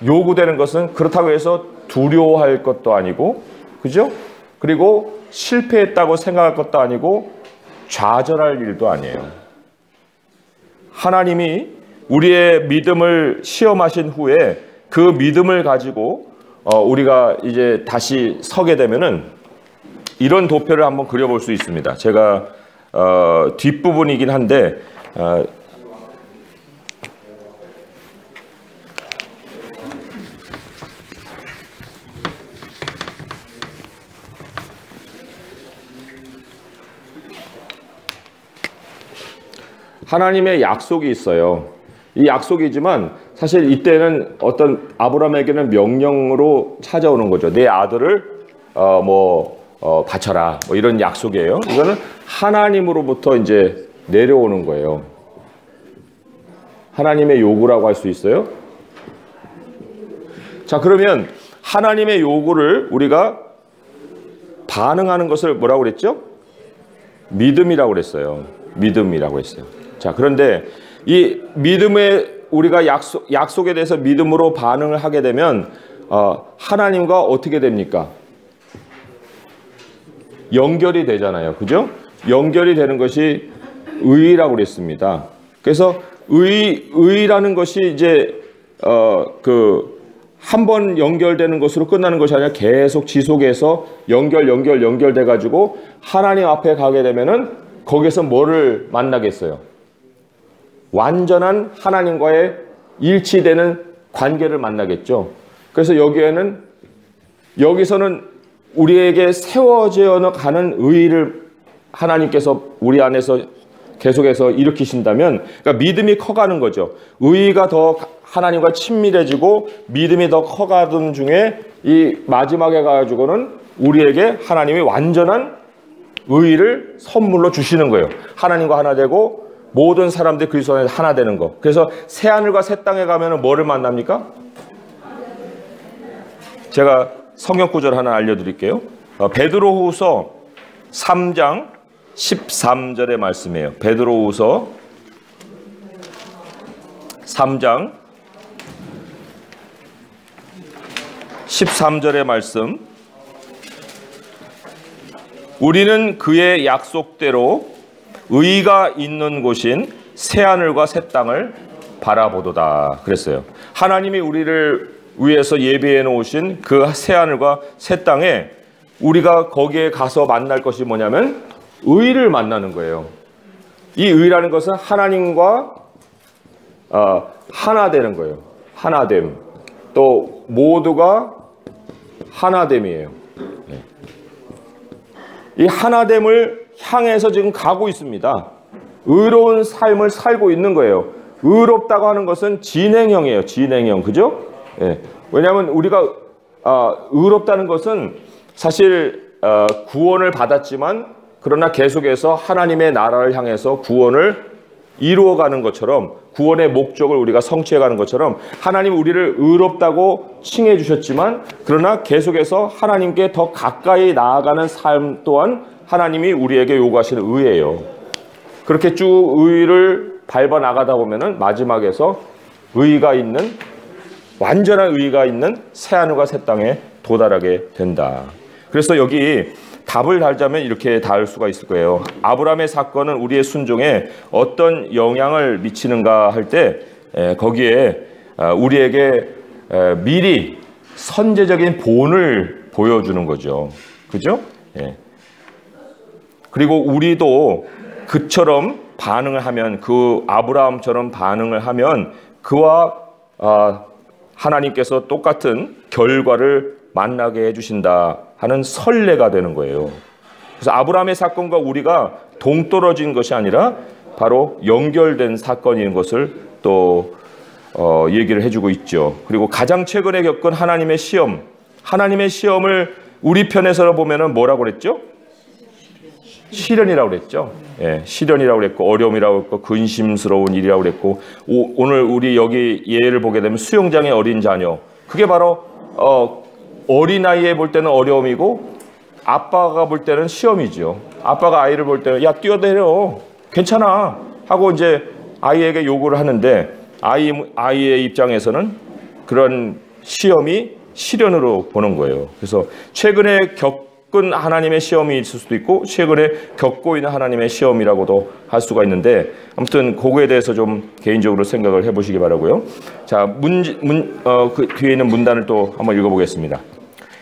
요구되는 것은 그렇다고 해서 두려워할 것도 아니고, 그죠? 그리고 실패했다고 생각할 것도 아니고 좌절할 일도 아니에요. 하나님이 우리의 믿음을 시험하신 후에 그 믿음을 가지고 우리가 이제 다시 서게 되면은 이런 도표를 한번 그려볼 수 있습니다. 제가 뒷부분이긴 한데 하나님의 약속이 있어요. 이 약속이지만 사실 이때는 어떤 아브라함에게는 명령으로 찾아오는 거죠. 내 아들을 바쳐라, 뭐 이런 약속이에요. 이거는 하나님으로부터 이제 내려오는 거예요. 하나님의 요구라고 할 수 있어요. 자, 그러면 하나님의 요구를 우리가 반응하는 것을 뭐라고 그랬죠? 믿음이라고 그랬어요. 믿음이라고 했어요. 자, 그런데 이 믿음에 우리가 약속에 대해서 믿음으로 반응을 하게 되면 하나님과 어떻게 됩니까? 연결이 되잖아요. 그죠? 연결이 되는 것이 의라고 그랬습니다. 그래서 의라는 것이 이제 한 번 연결되는 것으로 끝나는 것이 아니라 계속 지속해서 연결돼 가지고 하나님 앞에 가게 되면은 거기서 뭐를 만나겠어요? 완전한 하나님과의 일치되는 관계를 만나겠죠. 그래서 여기서는 우리에게 세워져 가는 의의를 하나님께서 우리 안에서 계속해서 일으키신다면, 그러니까 믿음이 커가는 거죠. 의의가 더 하나님과 친밀해지고 믿음이 더 커가던 중에 이 마지막에 가지고는 우리에게 하나님이 완전한 의의를 선물로 주시는 거예요. 하나님과 하나 되고 모든 사람들이 그리스도 안에서 하나 되는 거. 그래서 새 하늘과 새 땅에 가면 뭐를 만납니까? 제가 성경 구절 하나 알려드릴게요. 베드로후서 3장 13절의 말씀이에요. 베드로후서 3장 13절의 말씀. 우리는 그의 약속대로 의가 있는 곳인 새하늘과 새 땅을 바라보도다 그랬어요. 하나님이 우리를 위에서 예비해 놓으신 그 새하늘과 새 땅에 우리가 거기에 가서 만날 것이 뭐냐면 의를 만나는 거예요. 이 의라는 것은 하나님과 하나 되는 거예요. 하나됨. 또 모두가 하나됨이에요. 이 하나됨을 향해서 지금 가고 있습니다. 의로운 삶을 살고 있는 거예요. 의롭다고 하는 것은 진행형이에요. 진행형. 그죠? 예. 왜냐하면 우리가 의롭다는 것은 사실 구원을 받았지만 그러나 계속해서 하나님의 나라를 향해서 구원을 이루어가는 것처럼 구원의 목적을 우리가 성취해가는 것처럼 하나님 우리를 의롭다고 칭해 주셨지만 그러나 계속해서 하나님께 더 가까이 나아가는 삶 또한 하나님이 우리에게 요구하시는 의예요. 그렇게 쭉 의를 밟아 나가다 보면은 마지막에서 의가 있는 완전한 의가 있는 새하늘과 새 땅에 도달하게 된다. 그래서 여기 답을 달자면 이렇게 달 수가 있을 거예요. 아브라함의 사건은 우리의 순종에 어떤 영향을 미치는가 할 때 거기에 우리에게 미리 선제적인 본을 보여주는 거죠. 그죠? 예. 그리고 우리도 그처럼 반응을 하면 그 아브라함처럼 반응을 하면 그와 하나님께서 똑같은 결과를 만나게 해주신다 하는 선례가 되는 거예요. 그래서 아브라함의 사건과 우리가 동떨어진 것이 아니라 바로 연결된 사건인 것을 또 얘기를 해주고 있죠. 그리고 가장 최근에 겪은 하나님의 시험, 하나님의 시험을 우리 편에서 보면은 뭐라고 그랬죠? 시련이라고 그랬죠. 예, 시련이라고 그랬고 어려움이라고 그랬고 근심스러운 일이라고 그랬고 오늘 우리 여기 예를 보게 되면 수영장의 어린 자녀, 그게 바로 어린아이에 볼 때는 어려움이고 아빠가 볼 때는 시험이죠. 아빠가 아이를 볼 때는 야 뛰어내려 괜찮아 하고 이제 아이에게 요구를 하는데 아이의 입장에서는 그런 시험이 시련으로 보는 거예요. 그래서 최근에 겪은 하나님의 시험이 있을 수도 있고 최근에 겪고 있는 하나님의 시험이라고도 할 수가 있는데 아무튼 그거에 대해서 좀 개인적으로 생각을 해보시기 바라고요. 자, 그 뒤에 있는 문단을 또 한번 읽어보겠습니다.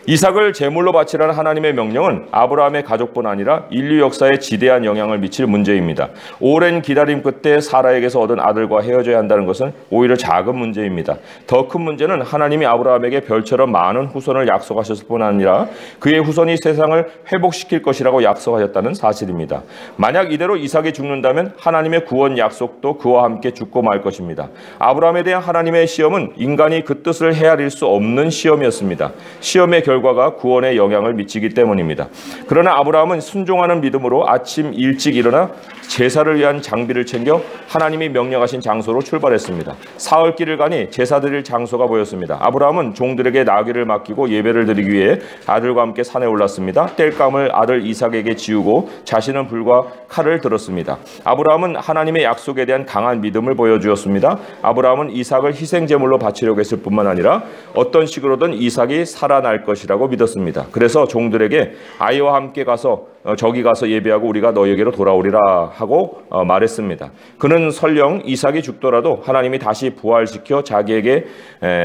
이삭을 제물로 바치라는 하나님의 명령은 아브라함의 가족뿐 아니라 인류 역사에 지대한 영향을 미칠 문제입니다. 오랜 기다림 끝에 사라에게서 얻은 아들과 헤어져야 한다는 것은 오히려 작은 문제입니다. 더 큰 문제는 하나님이 아브라함에게 별처럼 많은 후손을 약속하셨을 뿐 아니라 그의 후손이 세상을 회복시킬 것이라고 약속하셨다는 사실입니다. 만약 이대로 이삭이 죽는다면 하나님의 구원 약속도 그와 함께 죽고 말 것입니다. 아브라함에 대한 하나님의 시험은 인간이 그 뜻을 헤아릴 수 없는 시험이었습니다. 시험의 결과가 구원에 영향을 미치기 때문입니다. 그러나 아브라함은 순종하는 믿음으로 아침 일찍 일어나 제사를 위한 장비를 챙겨 하나님이 명령하신 장소로 출발했습니다. 사흘길을 가니 제사 드릴 장소가 보였습니다. 아브라함은 종들에게 나귀를 맡기고 예배를 드리기 위해 아들과 함께 산에 올랐습니다. 땔감을 아들 이삭에게 지우고 자신은 불과 칼을 들었습니다. 아브라함은 하나님의 약속에 대한 강한 믿음을 보여주었습니다. 아브라함은 이삭을 희생제물로 바치려고 했을 뿐만 아니라 어떤 식으로든 이삭이 살아날 것이라고 믿었습니다. 그래서 종들에게 아이와 함께 가서 저기 가서 예배하고 우리가 너에게로 돌아오리라 하고 말했습니다. 그는 설령 이삭이 죽더라도 하나님이 다시 부활시켜 자기에게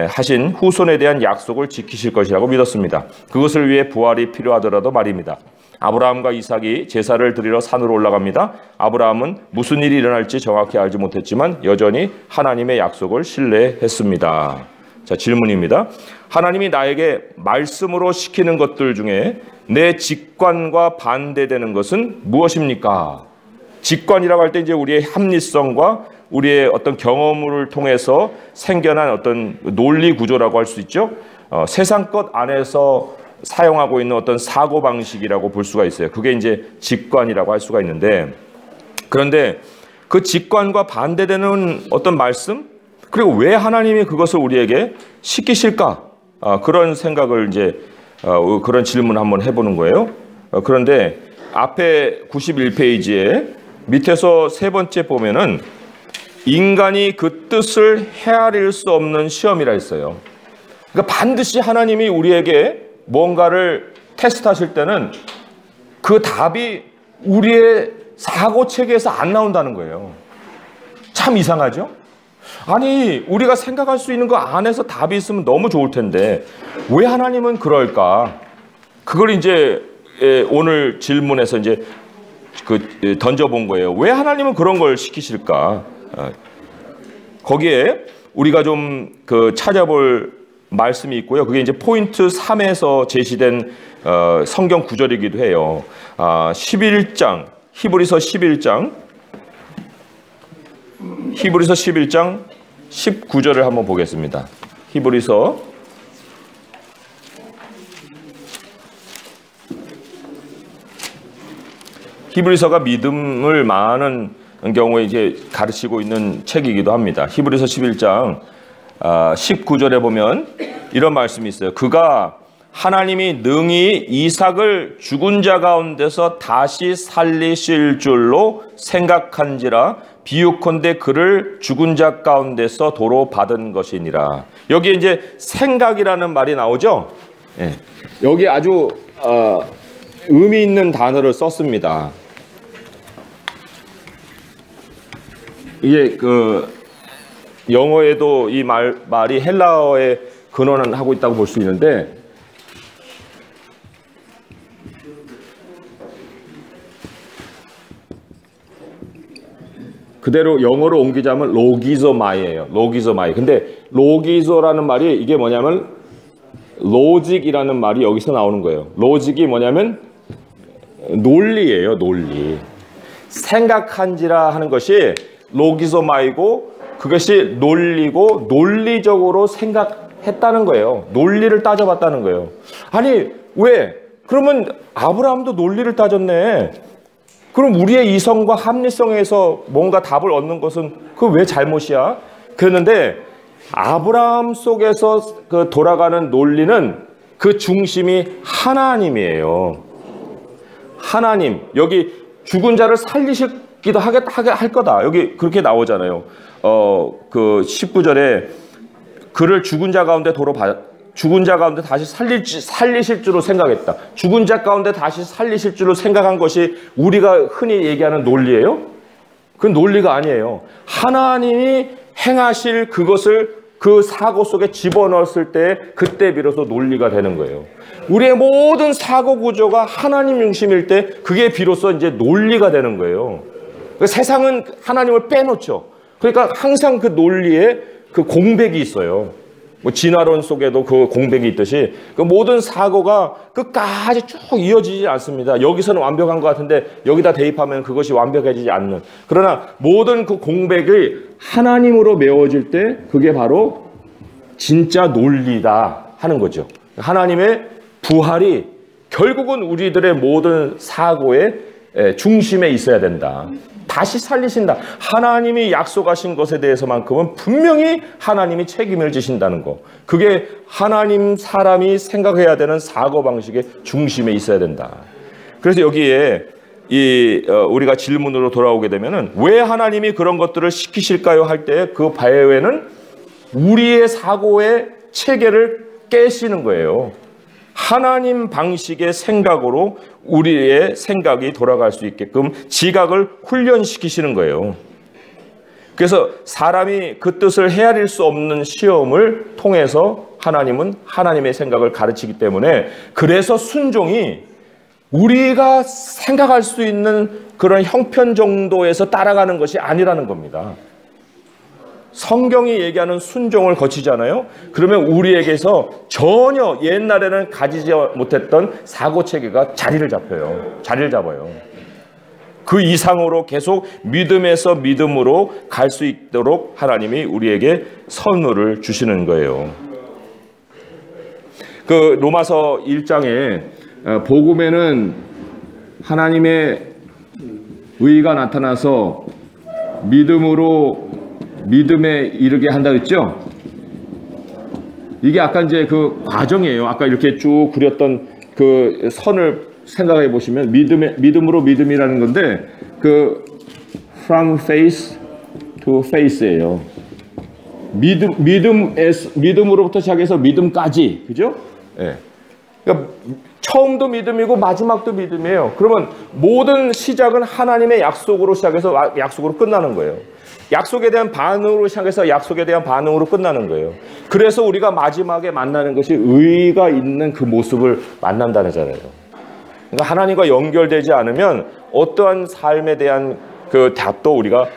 하신 후손에 대한 약속을 지키실 것이라고 믿었습니다. 그것을 위해 부활이 필요하더라도 말입니다. 아브라함과 이삭이 제사를 드리러 산으로 올라갑니다. 아브라함은 무슨 일이 일어날지 정확히 알지 못했지만 여전히 하나님의 약속을 신뢰했습니다. 자, 질문입니다. 하나님이 나에게 말씀으로 시키는 것들 중에 내 직관과 반대되는 것은 무엇입니까? 직관이라고 할 때 이제 우리의 합리성과 우리의 어떤 경험을 통해서 생겨난 어떤 논리 구조라고 할 수 있죠. 세상 것 안에서 사용하고 있는 어떤 사고 방식이라고 볼 수가 있어요. 그게 이제 직관이라고 할 수가 있는데, 그런데 그 직관과 반대되는 어떤 말씀, 그리고 왜 하나님이 그것을 우리에게 시키실까? 그런 생각을 이제 그런 질문을 한번 해보는 거예요. 그런데 앞에 91페이지에 밑에서 세 번째 보면은 인간이 그 뜻을 헤아릴 수 없는 시험이라 했어요. 그러니까 반드시 하나님이 우리에게 뭔가를 테스트하실 때는 그 답이 우리의 사고 체계에서 안 나온다는 거예요. 참 이상하죠? 아니, 우리가 생각할 수 있는 거 안에서 답이 있으면 너무 좋을 텐데 왜 하나님은 그럴까? 그걸 이제 오늘 질문에서 이제 던져본 거예요. 왜 하나님은 그런 걸 시키실까? 거기에 우리가 좀 찾아볼 말씀이 있고요. 그게 이제 포인트 3에서 제시된 성경 구절이기도 해요. 11장, 히브리서 11장 19절을 한번 보겠습니다. 히브리서가 믿음을 많은 경우에 이제 가르치고 있는 책이기도 합니다. 히브리서 11장 19절에 보면 이런 말씀이 있어요. 그가 하나님이 능히 이삭을 죽은 자 가운데서 다시 살리실 줄로 생각한지라 비유컨대 그를 죽은 자 가운데서 도로 받은 것이니라. 여기 이제 생각이라는 말이 나오죠. 예. 여기 아주 의미 있는 단어를 썼습니다. 이게 영어에도 이 말이 헬라어의 근원을 하고 있다고 볼 수 있는데, 그대로 영어로 옮기자면 로기zo마이예요. 로기zo마이. 근데 로기zo라는 말이 이게 뭐냐면 로직이라는 말이 여기서 나오는 거예요. 로직이 뭐냐면 논리예요. 논리. 생각한지라 하는 것이 로기zo마이고 그것이 논리고 논리적으로 생각했다는 거예요. 논리를 따져봤다는 거예요. 아니 왜? 그러면 아브라함도 논리를 따졌네. 그럼 우리의 이성과 합리성에서 뭔가 답을 얻는 것은 그 왜 잘못이야? 그랬는데 아브라함 속에서 돌아가는 논리는 그 중심이 하나님이에요. 하나님. 여기 죽은 자를 살리시기도 할 거다. 여기 그렇게 나오잖아요. 19절에 그를 죽은 자 가운데 다시 살리실 줄로 생각했다. 죽은 자 가운데 다시 살리실 줄로 생각한 것이 우리가 흔히 얘기하는 논리예요? 그건 논리가 아니에요. 하나님이 행하실 그것을 그 사고 속에 집어넣었을 때 그때 비로소 논리가 되는 거예요. 우리의 모든 사고 구조가 하나님 중심일 때 그게 비로소 이제 논리가 되는 거예요. 세상은 하나님을 빼놓죠. 그러니까 항상 그 논리에 그 공백이 있어요. 뭐 진화론 속에도 그 공백이 있듯이 그 모든 사고가 끝까지 쭉 이어지지 않습니다. 여기서는 완벽한 것 같은데 여기다 대입하면 그것이 완벽해지지 않는. 그러나 모든 그 공백이 하나님으로 메워질 때 그게 바로 진짜 논리다 하는 거죠. 하나님의 부활이 결국은 우리들의 모든 사고의 중심에 있어야 된다. 다시 살리신다. 하나님이 약속하신 것에 대해서만큼은 분명히 하나님이 책임을 지신다는 거. 그게 하나님 사람이 생각해야 되는 사고방식의 중심에 있어야 된다. 그래서 여기에 우리가 질문으로 돌아오게 되면은 왜 하나님이 그런 것들을 시키실까요? 할 때 그 배후에는 우리의 사고의 체계를 깨시는 거예요. 하나님 방식의 생각으로 우리의 생각이 돌아갈 수 있게끔 지각을 훈련시키시는 거예요. 그래서 사람이 그 뜻을 헤아릴 수 없는 시험을 통해서 하나님은 하나님의 생각을 가르치기 때문에 그래서 순종이 우리가 생각할 수 있는 그런 형편 정도에서 따라가는 것이 아니라는 겁니다. 성경이 얘기하는 순종을 거치잖아요. 그러면 우리에게서 전혀 옛날에는 가지지 못했던 사고체계가 자리를 잡아요. 그 이상으로 계속 믿음에서 믿음으로 갈 수 있도록 하나님이 우리에게 선물을 주시는 거예요. 그 로마서 1장에 복음에는 하나님의 의가 나타나서 믿음에 이르게 한다 그랬죠? 이게 아까 이제 그 과정이에요. 아까 이렇게 쭉 그렸던 그 선을 생각해 보시면 믿음으로 믿음이라는 건데 그 from faith to faith예요. 믿음으로부터 시작해서 믿음까지. 그죠? 예. 그러니까 처음도 믿음이고 마지막도 믿음이에요. 그러면 모든 시작은 하나님의 약속으로 시작해서 약속으로 끝나는 거예요. 약속에 대한 반응으로 시작해서 약속에 대한 반응으로 끝나는 거예요. 그래서 우리가 마지막에 만나는 것이 의가 있는 그 모습을 만난다는 거잖아요. 그러니까 하나님과 연결되지 않으면 어떠한 삶에 대한 그 답도 우리가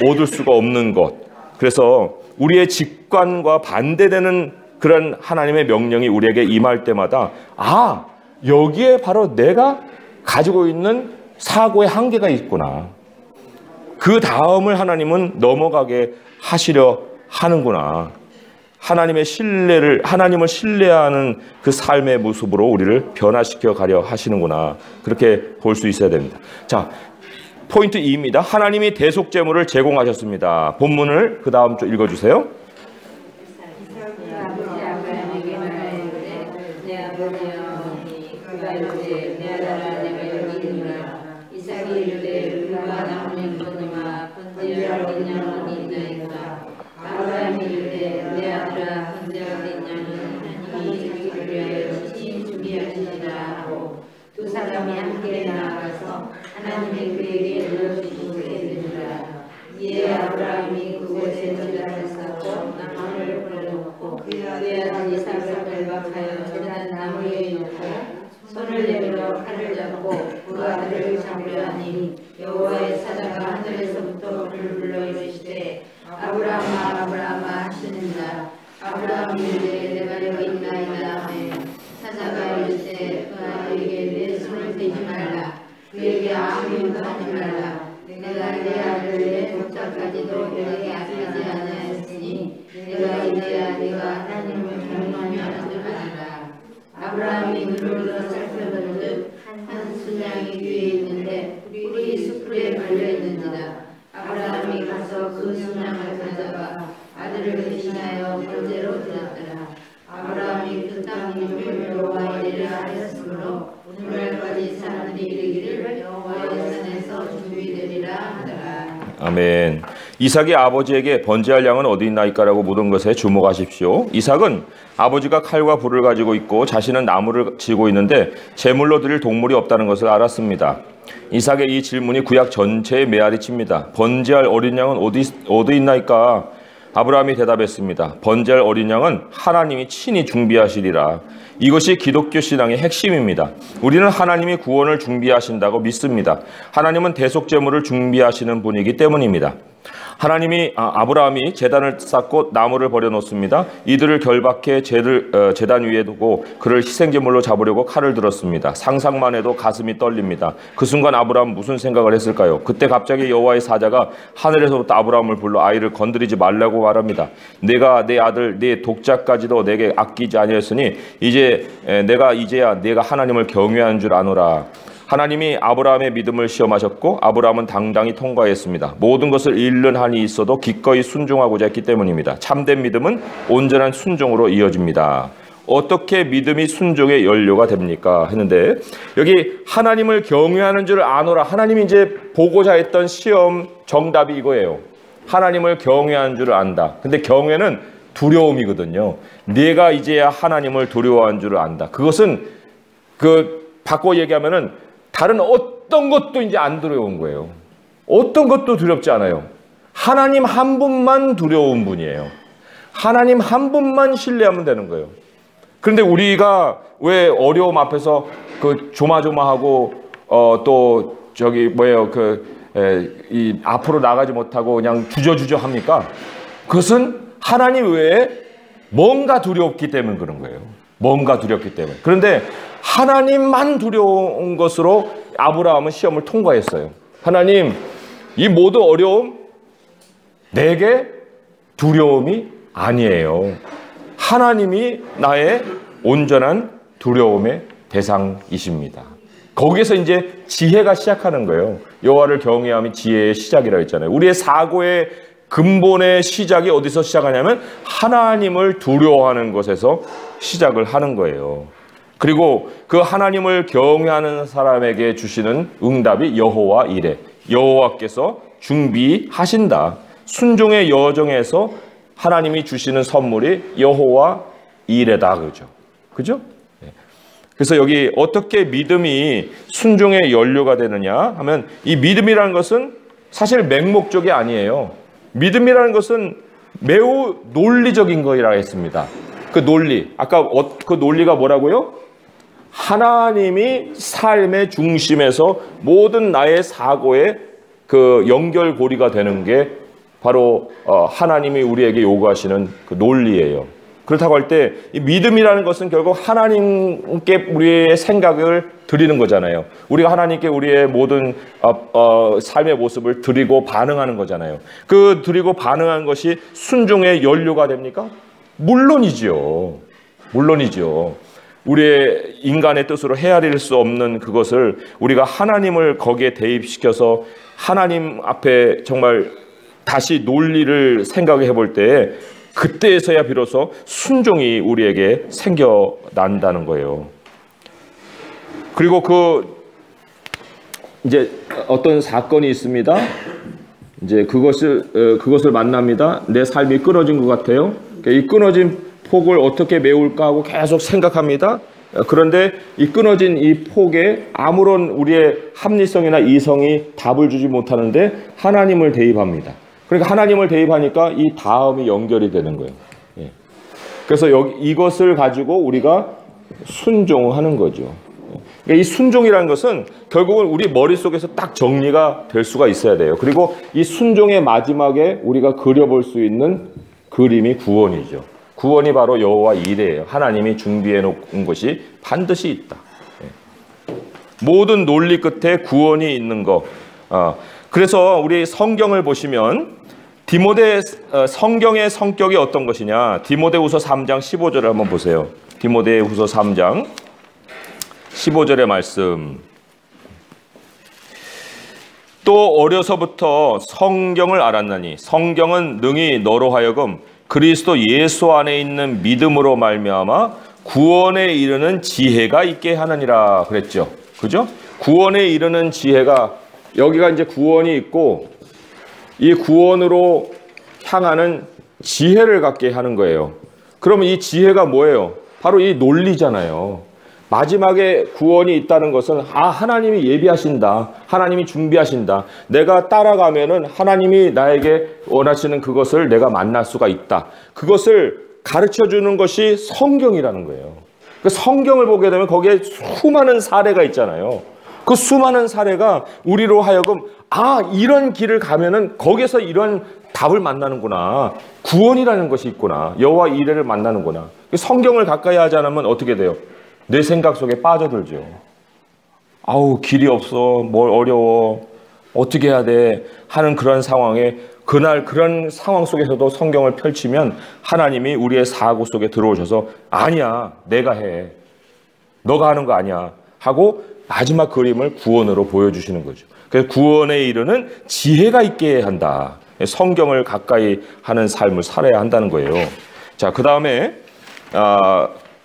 얻을 수가 없는 것. 그래서 우리의 직관과 반대되는 그런 하나님의 명령이 우리에게 임할 때마다 아, 여기에 바로 내가 가지고 있는 사고의 한계가 있구나. 그 다음을 하나님은 넘어가게 하시려 하는구나. 하나님을 신뢰하는 그 삶의 모습으로 우리를 변화시켜 가려 하시는구나. 그렇게 볼 수 있어야 됩니다. 자, 포인트 2입니다. 하나님이 대속제물을 제공하셨습니다. 본문을 그 다음 좀 읽어주세요. 두 사람이 함께 나아가서 하나님의 그에게 눌러주시고 이르니라. 이에 아브라함이 그곳에 제단을 쌓고 나무를 불러놓고 그의 아들 이삭을 결박하여 제단 나무 위에 놓고 손을 내밀어 칼을 잡고 그 아들을 잡으려 하니 여호와의 사자가 하늘에서부터 그를 불러 이르시되 아브라함아 아브라함아 하시는다. 아브라함이 이르되 내가 여기 있나이다 하매 사자가 이르시되 그 아들에게 내 손을 대지 말라. 그에게 아무 일도 하지 말라. 내가 내 아들을 내 독자까지도 그에게 아끼지 않았으니 내가 이제야 네가 하나님을 경외하며 하느니라. 아브라함이 눈을 들어 살펴본즉 한 순양이 뒤에 있는데 뿔이 수풀에 걸려 있는지라. 아브라함이 가서 그 순양을 가져가 아들을 대신하여 번제로 드렸더라. 아브라함이 그 땅 이름을 여호와 이레라 하였으므로 오늘날까지 사람들이 이르기를 여호와의 산에서 준비되리라 하더라. 아멘. 이삭이 아버지에게 번제할 양은 어디 있나이까라고 묻은 것에 주목하십시오. 이삭은 아버지가 칼과 불을 가지고 있고 자신은 나무를 쥐고 있는데 제물로 드릴 동물이 없다는 것을 알았습니다. 이삭의 이 질문이 구약 전체에 메아리칩니다. 번제할 어린 양은 어디 있나이까? 아브라함이 대답했습니다. 번제할 어린 양은 하나님이 친히 준비하시리라. 이것이 기독교 신앙의 핵심입니다. 우리는 하나님이 구원을 준비하신다고 믿습니다. 하나님은 대속제물을 준비하시는 분이기 때문입니다. 아브라함이 제단을 쌓고 나무를 버려놓습니다. 이들을 결박해 제단 위에 두고 그를 희생제물로 잡으려고 칼을 들었습니다. 상상만 해도 가슴이 떨립니다. 그 순간 아브라함은 무슨 생각을 했을까요? 그때 갑자기 여호와의 사자가 하늘에서부터 아브라함을 불러 아이를 건드리지 말라고 말합니다. 내가 내 아들 내 독자까지도 내게 아끼지 아니하였으니 이제야 내가 하나님을 경외하는 줄 아노라. 하나님이 아브라함의 믿음을 시험하셨고 아브라함은 당당히 통과했습니다. 모든 것을 잃는 한이 있어도 기꺼이 순종하고자 했기 때문입니다. 참된 믿음은 온전한 순종으로 이어집니다. 어떻게 믿음이 순종의 연료가 됩니까? 했는데 여기 하나님을 경외하는 줄 아노라. 하나님이 이제 보고자 했던 시험 정답이 이거예요. 하나님을 경외하는 줄 안다. 근데 경외는 두려움이거든요. 내가 이제야 하나님을 두려워하는 줄 안다. 그것은 바꿔 얘기하면은 다른 어떤 것도 이제 안 두려운 거예요. 어떤 것도 두렵지 않아요. 하나님 한 분만 두려운 분이에요. 하나님 한 분만 신뢰하면 되는 거예요. 그런데 우리가 왜 어려움 앞에서 조마조마하고 앞으로 나가지 못하고 그냥 주저주저 합니까? 그것은 하나님 외에 뭔가 두렵기 때문에 그런 거예요. 뭔가 두렵기 때문에. 그런데 하나님만 두려운 것으로 아브라함은 시험을 통과했어요. 하나님, 이 모든 어려움 내게 두려움이 아니에요. 하나님이 나의 온전한 두려움의 대상이십니다. 거기에서 이제 지혜가 시작하는 거예요. 여호와를 경외함이 지혜의 시작이라고 했잖아요. 우리의 사고의 근본의 시작이 어디서 시작하냐면 하나님을 두려워하는 것에서 시작을 하는 거예요. 그리고 그 하나님을 경외하는 사람에게 주시는 응답이 여호와 이레. 여호와께서 준비하신다. 순종의 여정에서 하나님이 주시는 선물이 여호와 이레다. 그죠? 그래서 여기 어떻게 믿음이 순종의 연료가 되느냐 하면 이 믿음이라는 것은 사실 맹목적이 아니에요. 믿음이라는 것은 매우 논리적인 거라 했습니다. 그 논리, 아까 그 논리가 뭐라고요? 하나님이 삶의 중심에서 모든 나의 사고의 그 연결고리가 되는 게 바로 하나님이 우리에게 요구하시는 그 논리예요. 그렇다고 할 때 이 믿음이라는 것은 결국 하나님께 우리의 생각을 드리는 거잖아요. 우리가 하나님께 우리의 모든 삶의 모습을 드리고 반응하는 거잖아요. 그 드리고 반응하는 것이 순종의 연료가 됩니까? 물론이지요. 물론이지요. 우리의 인간의 뜻으로 헤아릴 수 없는 그것을 우리가 하나님을 거기에 대입시켜서 하나님 앞에 정말 다시 논리를 생각해 볼 때에 그때에서야 비로소 순종이 우리에게 생겨난다는 거예요. 그리고 이제 어떤 사건이 있습니다. 이제 그것을 만납니다. 내 삶이 끊어진 것 같아요. 이 끊어진 폭을 어떻게 메울까 하고 계속 생각합니다. 그런데 이 끊어진 이 폭에 아무런 우리의 합리성이나 이성이 답을 주지 못하는데 하나님을 대입합니다. 그러니까 하나님을 대입하니까 이 다음이 연결이 되는 거예요. 예. 그래서 이것을 가지고 우리가 순종하는 거죠. 그러니까 이 순종이라는 것은 결국은 우리 머릿속에서 딱 정리가 될 수가 있어야 돼요. 그리고 이 순종의 마지막에 우리가 그려볼 수 있는 그림이 구원이죠. 구원이 바로 여호와 이레예요. 하나님이 준비해 놓은 것이 반드시 있다. 예. 모든 논리 끝에 구원이 있는 거. 그래서 우리 성경을 보시면 성경의 성격이 어떤 것이냐. 디모데후서 3장 15절을 한번 보세요. 디모데후서 3장 15절의 말씀. 또 어려서부터 성경을 알았나니 성경은 능히 너로 하여금 그리스도 예수 안에 있는 믿음으로 말미암아 구원에 이르는 지혜가 있게 하느니라 그랬죠. 그죠? 구원에 이르는 지혜가, 여기가 이제 구원이 있고 이 구원으로 향하는 지혜를 갖게 하는 거예요. 그러면 이 지혜가 뭐예요? 바로 이 논리잖아요. 마지막에 구원이 있다는 것은 하나님이 예비하신다. 하나님이 준비하신다. 내가 따라가면은 하나님이 나에게 원하시는 그것을 내가 만날 수가 있다. 그것을 가르쳐주는 것이 성경이라는 거예요. 그 성경을 보게 되면 거기에 수많은 사례가 있잖아요. 그 수많은 사례가 우리로 하여금 이런 길을 가면은 거기서 이런 답을 만나는구나. 구원이라는 것이 있구나. 여호와 이레를 만나는구나. 성경을 가까이 하지 않으면 어떻게 돼요? 내 생각 속에 빠져들죠. 길이 없어. 뭘 어려워. 어떻게 해야 돼? 하는 그런 상황에 그날 그런 상황 속에서도 성경을 펼치면 하나님이 우리의 사고 속에 들어오셔서 아니야. 내가 해. 너가 하는 거 아니야. 하고 마지막 그림을 구원으로 보여주시는 거죠. 그래서 구원에 이르는 지혜가 있게 한다. 성경을 가까이 하는 삶을 살아야 한다는 거예요. 자, 그 다음에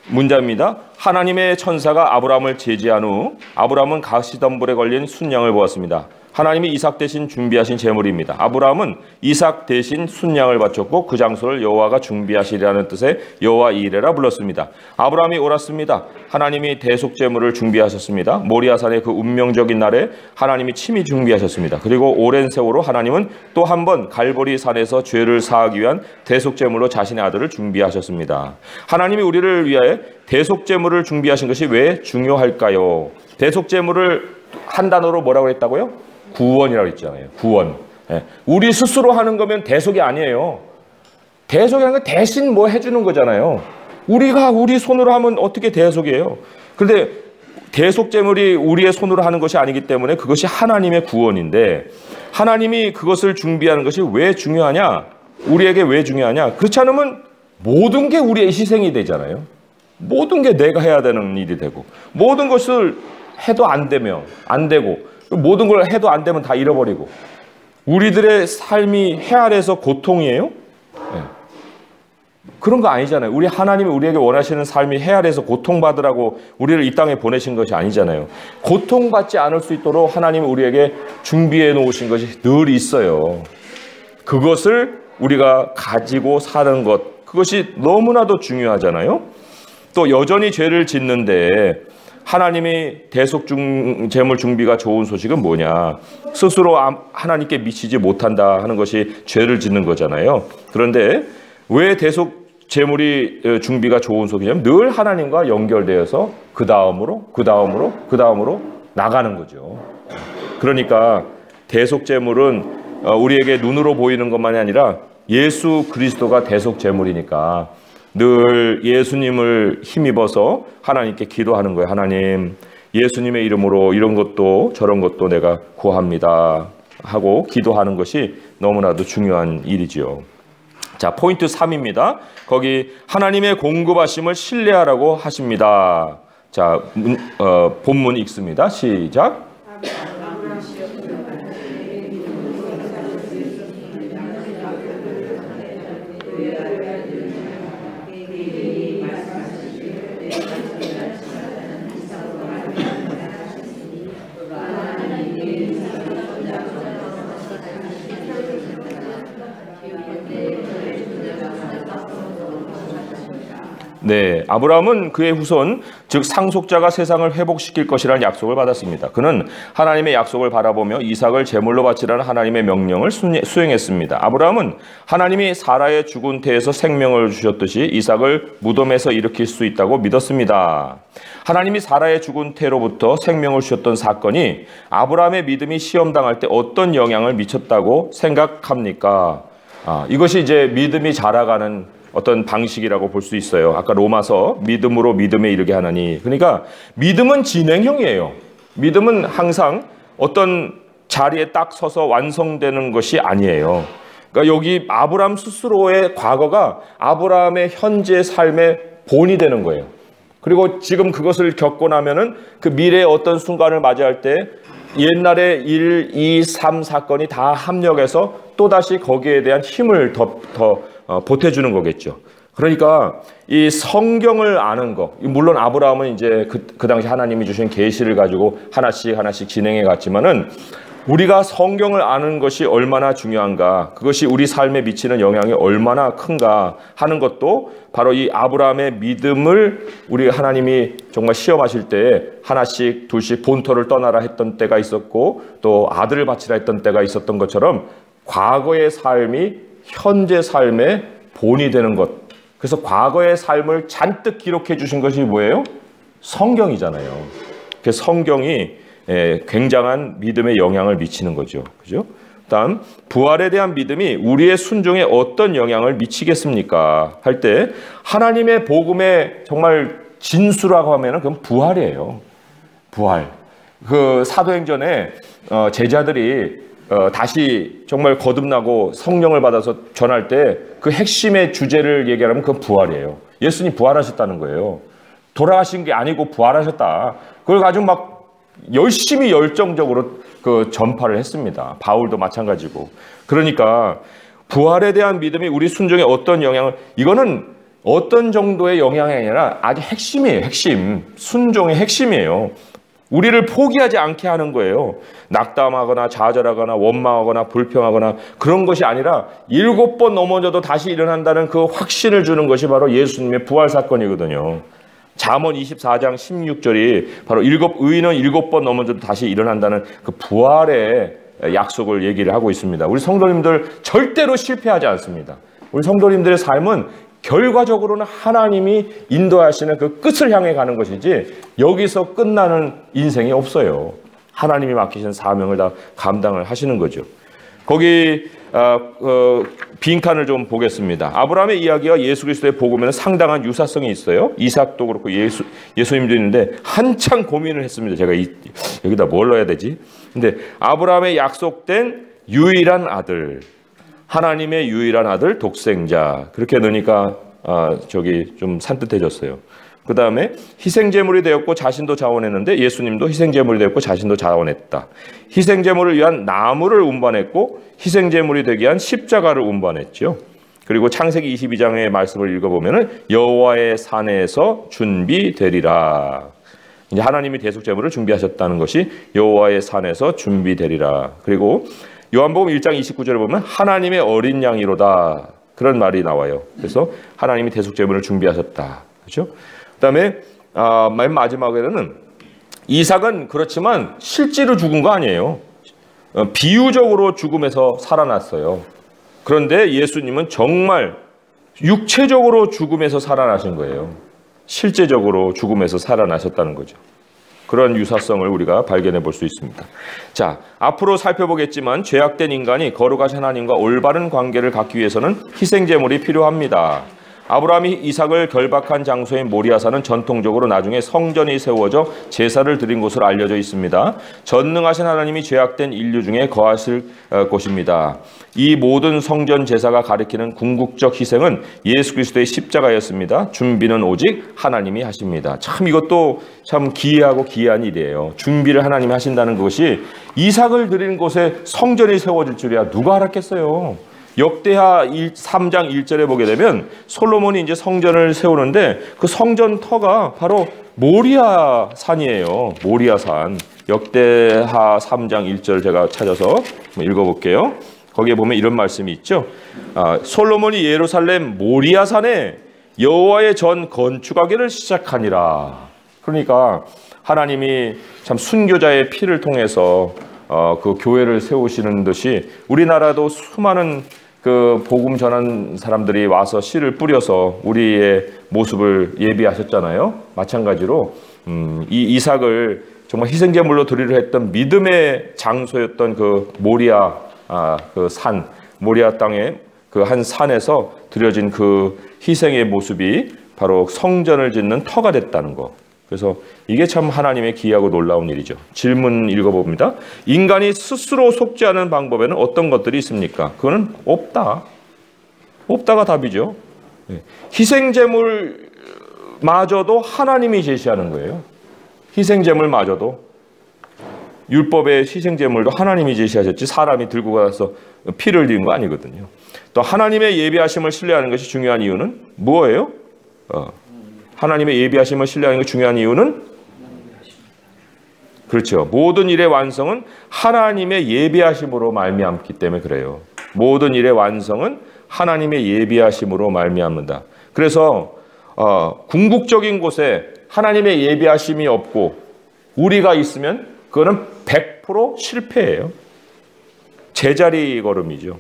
문자입니다. 하나님의 천사가 아브라함을 제지한 후 아브라함은 가시덤불에 걸린 순양을 보았습니다. 하나님이 이삭 대신 준비하신 제물입니다. 아브라함은 이삭 대신 순양을 바쳤고 그 장소를 여호와가 준비하시리라는 뜻의 여호와 이레라 불렀습니다. 아브라함이 옳았습니다. 하나님이 대속 제물을 준비하셨습니다. 모리아산의 그 운명적인 날에 하나님이 친히 준비하셨습니다. 그리고 오랜 세월호 하나님은 또 한 번 갈보리 산에서 죄를 사하기 위한 대속 제물로 자신의 아들을 준비하셨습니다. 하나님이 우리를 위하여 대속 제물을 준비하신 것이 왜 중요할까요? 대속 제물을 한 단어로 뭐라고 했다고요? 구원이라고 했잖아요. 구원. 우리 스스로 하는 거면 대속이 아니에요. 대속이라는 건 대신 뭐 해주는 거잖아요. 우리가 우리 손으로 하면 어떻게 대속이에요? 그런데 대속제물이 우리의 손으로 하는 것이 아니기 때문에 그것이 하나님의 구원인데 하나님이 그것을 준비하는 것이 왜 중요하냐? 우리에게 왜 중요하냐? 그렇지 않으면 모든 게 우리의 희생이 되잖아요. 모든 게 내가 해야 되는 일이 되고 모든 것을 해도 안 되면 안 되고 모든 걸 해도 안 되면 다 잃어버리고 우리들의 삶이 해아래서 고통이에요? 네. 그런 거 아니잖아요. 우리 하나님이 우리에게 원하시는 삶이 해아래서 고통받으라고 우리를 이 땅에 보내신 것이 아니잖아요. 고통받지 않을 수 있도록 하나님이 우리에게 준비해 놓으신 것이 늘 있어요. 그것을 우리가 가지고 사는 것, 그것이 너무나도 중요하잖아요. 또 여전히 죄를 짓는데 하나님이 대속 제물 중비가 좋은 소식은 뭐냐? 스스로 하나님께 미치지 못한다 하는 것이 죄를 짓는 거잖아요. 그런데 왜 대속 제물이 중비가 좋은 소식이냐면 늘 하나님과 연결되어서 그 다음으로 나가는 거죠. 그러니까 대속 제물은 우리에게 눈으로 보이는 것만이 아니라 예수 그리스도가 대속 제물이니까 늘 예수님을 힘입어서 하나님께 기도하는 거예요. 하나님, 예수님의 이름으로 이런 것도 저런 것도 내가 구합니다 하고 기도하는 것이 너무나도 중요한 일이지요. 자, 포인트 3입니다. 거기 하나님의 공급하심을 신뢰하라고 하십니다. 자, 본문 읽습니다. 시작. 네, 아브라함은 그의 후손, 즉 상속자가 세상을 회복시킬 것이라는 약속을 받았습니다. 그는 하나님의 약속을 바라보며 이삭을 제물로 바치라는 하나님의 명령을 수행했습니다. 아브라함은 하나님이 사라의 죽은 태에서 생명을 주셨듯이 이삭을 무덤에서 일으킬 수 있다고 믿었습니다. 하나님이 사라의 죽은 태로부터 생명을 주셨던 사건이 아브라함의 믿음이 시험당할 때 어떤 영향을 미쳤다고 생각합니까? 이것이 이제 믿음이 자라가는 어떤 방식이라고 볼 수 있어요. 아까 로마서 믿음으로 믿음에 이르게 하나니. 그러니까 믿음은 진행형이에요. 믿음은 항상 어떤 자리에 딱 서서 완성되는 것이 아니에요. 그러니까 여기 아브라함 스스로의 과거가 아브라함의 현재 삶의 본이 되는 거예요. 그리고 지금 그것을 겪고 나면은 그 미래의 어떤 순간을 맞이할 때 옛날에 1, 2, 3 사건이 다 합력해서 또다시 거기에 대한 힘을 더 보태주는 거겠죠. 그러니까 이 성경을 아는 거, 물론 아브라함은 이제 그 당시 하나님이 주신 계시를 가지고 하나씩 진행해 갔지만은 우리가 성경을 아는 것이 얼마나 중요한가, 그것이 우리 삶에 미치는 영향이 얼마나 큰가 하는 것도 바로 이 아브라함의 믿음을 우리 하나님이 정말 시험하실 때 하나씩 둘씩 본토를 떠나라 했던 때가 있었고 또 아들을 바치라 했던 때가 있었던 것처럼 과거의 삶이 현재 삶의 본이 되는 것. 그래서 과거의 삶을 잔뜩 기록해 주신 것이 뭐예요? 성경이잖아요. 그 성경이 굉장한 믿음에 영향을 미치는 거죠. 그죠? 다음, 부활에 대한 믿음이 우리의 순종에 어떤 영향을 미치겠습니까? 할 때 하나님의 복음의 정말 진수라고 하면은 그건 부활이에요. 부활. 그 사도행전에 제자들이 다시 정말 거듭나고 성령을 받아서 전할 때 그 핵심의 주제를 얘기하면 그건 부활이에요. 예수님 부활하셨다는 거예요. 돌아가신 게 아니고 부활하셨다. 그걸 가지고 막 열심히 열정적으로 그 전파를 했습니다. 바울도 마찬가지고. 그러니까 부활에 대한 믿음이 우리 순종에 어떤 영향을, 이거는 어떤 정도의 영향이 아니라 아주 핵심이에요. 핵심. 순종의 핵심이에요. 우리를 포기하지 않게 하는 거예요. 낙담하거나 좌절하거나 원망하거나 불평하거나 그런 것이 아니라 7번 넘어져도 다시 일어난다는 그 확신을 주는 것이 바로 예수님의 부활 사건이거든요. 잠언 24장 16절이 바로 의인은 7번 넘어져도 다시 일어난다는 그 부활의 약속을 얘기를 하고 있습니다. 우리 성도님들 절대로 실패하지 않습니다. 우리 성도님들의 삶은 결과적으로는 하나님이 인도하시는 그 끝을 향해 가는 것이지 여기서 끝나는 인생이 없어요. 하나님이 맡기신 사명을 다 감당을 하시는 거죠. 거기 빈칸을 좀 보겠습니다. 아브라함의 이야기와 예수 그리스도의 복음에는 상당한 유사성이 있어요. 이삭도 그렇고 예수님도 있는데 한참 고민을 했습니다. 제가 여기다 뭘 넣어야 되지? 근데 아브라함의 약속된 유일한 아들, 하나님의 유일한 아들 독생자, 그렇게 넣으니까 좀 산뜻해졌어요. 그 다음에 희생제물이 되었고 자신도 자원했는데 예수님도 희생제물이 되었고 자신도 자원했다. 희생제물을 위한 나무를 운반했고 희생제물이 되기 위한 십자가를 운반했죠. 그리고 창세기 22장의 말씀을 읽어보면 여호와의 산에서 준비되리라. 이제 하나님이 대속제물을 준비하셨다는 것이 여호와의 산에서 준비되리라. 그리고 요한복음 1장 29절에 보면 하나님의 어린 양이로다, 그런 말이 나와요. 그래서 하나님이 대속제물을 준비하셨다. 그렇죠? 그다음에 맨 마지막에는 이삭은 그렇지만 실제로 죽은 거 아니에요. 비유적으로 죽음에서 살아났어요. 그런데 예수님은 정말 육체적으로 죽음에서 살아나신 거예요. 실제적으로 죽음에서 살아나셨다는 거죠. 그런 유사성을 우리가 발견해 볼 수 있습니다. 자, 앞으로 살펴보겠지만 죄악된 인간이 거룩하신 하나님과 올바른 관계를 갖기 위해서는 희생제물이 필요합니다. 아브라함이 이삭을 결박한 장소인 모리아산은 전통적으로 나중에 성전이 세워져 제사를 드린 곳으로 알려져 있습니다. 전능하신 하나님이 죄악된 인류 중에 거하실 곳입니다. 이 모든 성전 제사가 가리키는 궁극적 희생은 예수 그리스도의 십자가였습니다. 준비는 오직 하나님이 하십니다. 참 이것도 참 기이하고 기이한 일이에요. 준비를 하나님이 하신다는 것이 이삭을 드리는 곳에 성전이 세워질 줄이야 누가 알았겠어요. 역대하 3장 1절에 보게 되면 솔로몬이 이제 성전을 세우는데 그 성전 터가 바로 모리아 산이에요. 모리아 산. 역대하 3장 1절 제가 찾아서 읽어볼게요. 거기에 보면 이런 말씀이 있죠. 솔로몬이 예루살렘 모리아 산에 여호와의 전 건축하기를 시작하니라. 그러니까 하나님이 참 순교자의 피를 통해서 그 교회를 세우시는 듯이 우리나라도 수많은 그 복음 전한 사람들이 와서 씨를 뿌려서 우리의 모습을 예비하셨잖아요. 마찬가지로 이 이삭을 정말 희생제물로 드리려 했던 믿음의 장소였던 그 모리아 그 산, 모리아 땅의 그 한 산에서 드려진 그 희생의 모습이 바로 성전을 짓는 터가 됐다는 거. 그래서 이게 참 하나님의 기이하고 놀라운 일이죠. 질문 읽어봅니다. 인간이 스스로 속지 않은 방법에는 어떤 것들이 있습니까? 그거는 없다. 없다가 답이죠. 희생제물마저도 하나님이 제시하는 거예요. 희생제물마저도. 율법의 희생제물도 하나님이 제시하셨지 사람이 들고 가서 피를 흘리는 거 아니거든요. 또 하나님의 예비하심을 신뢰하는 것이 중요한 이유는 뭐예요? 하나님의 예비하심을 신뢰하는 게 중요한 이유는 그렇죠. 모든 일의 완성은 하나님의 예비하심으로 말미암기 때문에 그래요. 모든 일의 완성은 하나님의 예비하심으로 말미암는다. 그래서 궁극적인 곳에 하나님의 예비하심이 없고 우리가 있으면 그거는 100% 실패예요. 제자리 걸음이죠.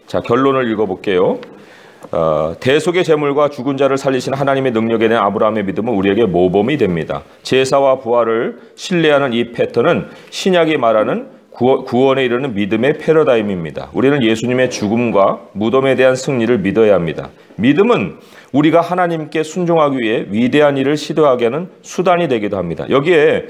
자, 결론을 읽어볼게요. 대속의 제물과 죽은 자를 살리신 하나님의 능력에 대한 아브라함의 믿음은 우리에게 모범이 됩니다. 제사와 부활을 신뢰하는 이 패턴은 신약이 말하는 구원에 이르는 믿음의 패러다임입니다. 우리는 예수님의 죽음과 무덤에 대한 승리를 믿어야 합니다. 믿음은 우리가 하나님께 순종하기 위해 위대한 일을 시도하게 하는 수단이 되기도 합니다. 여기에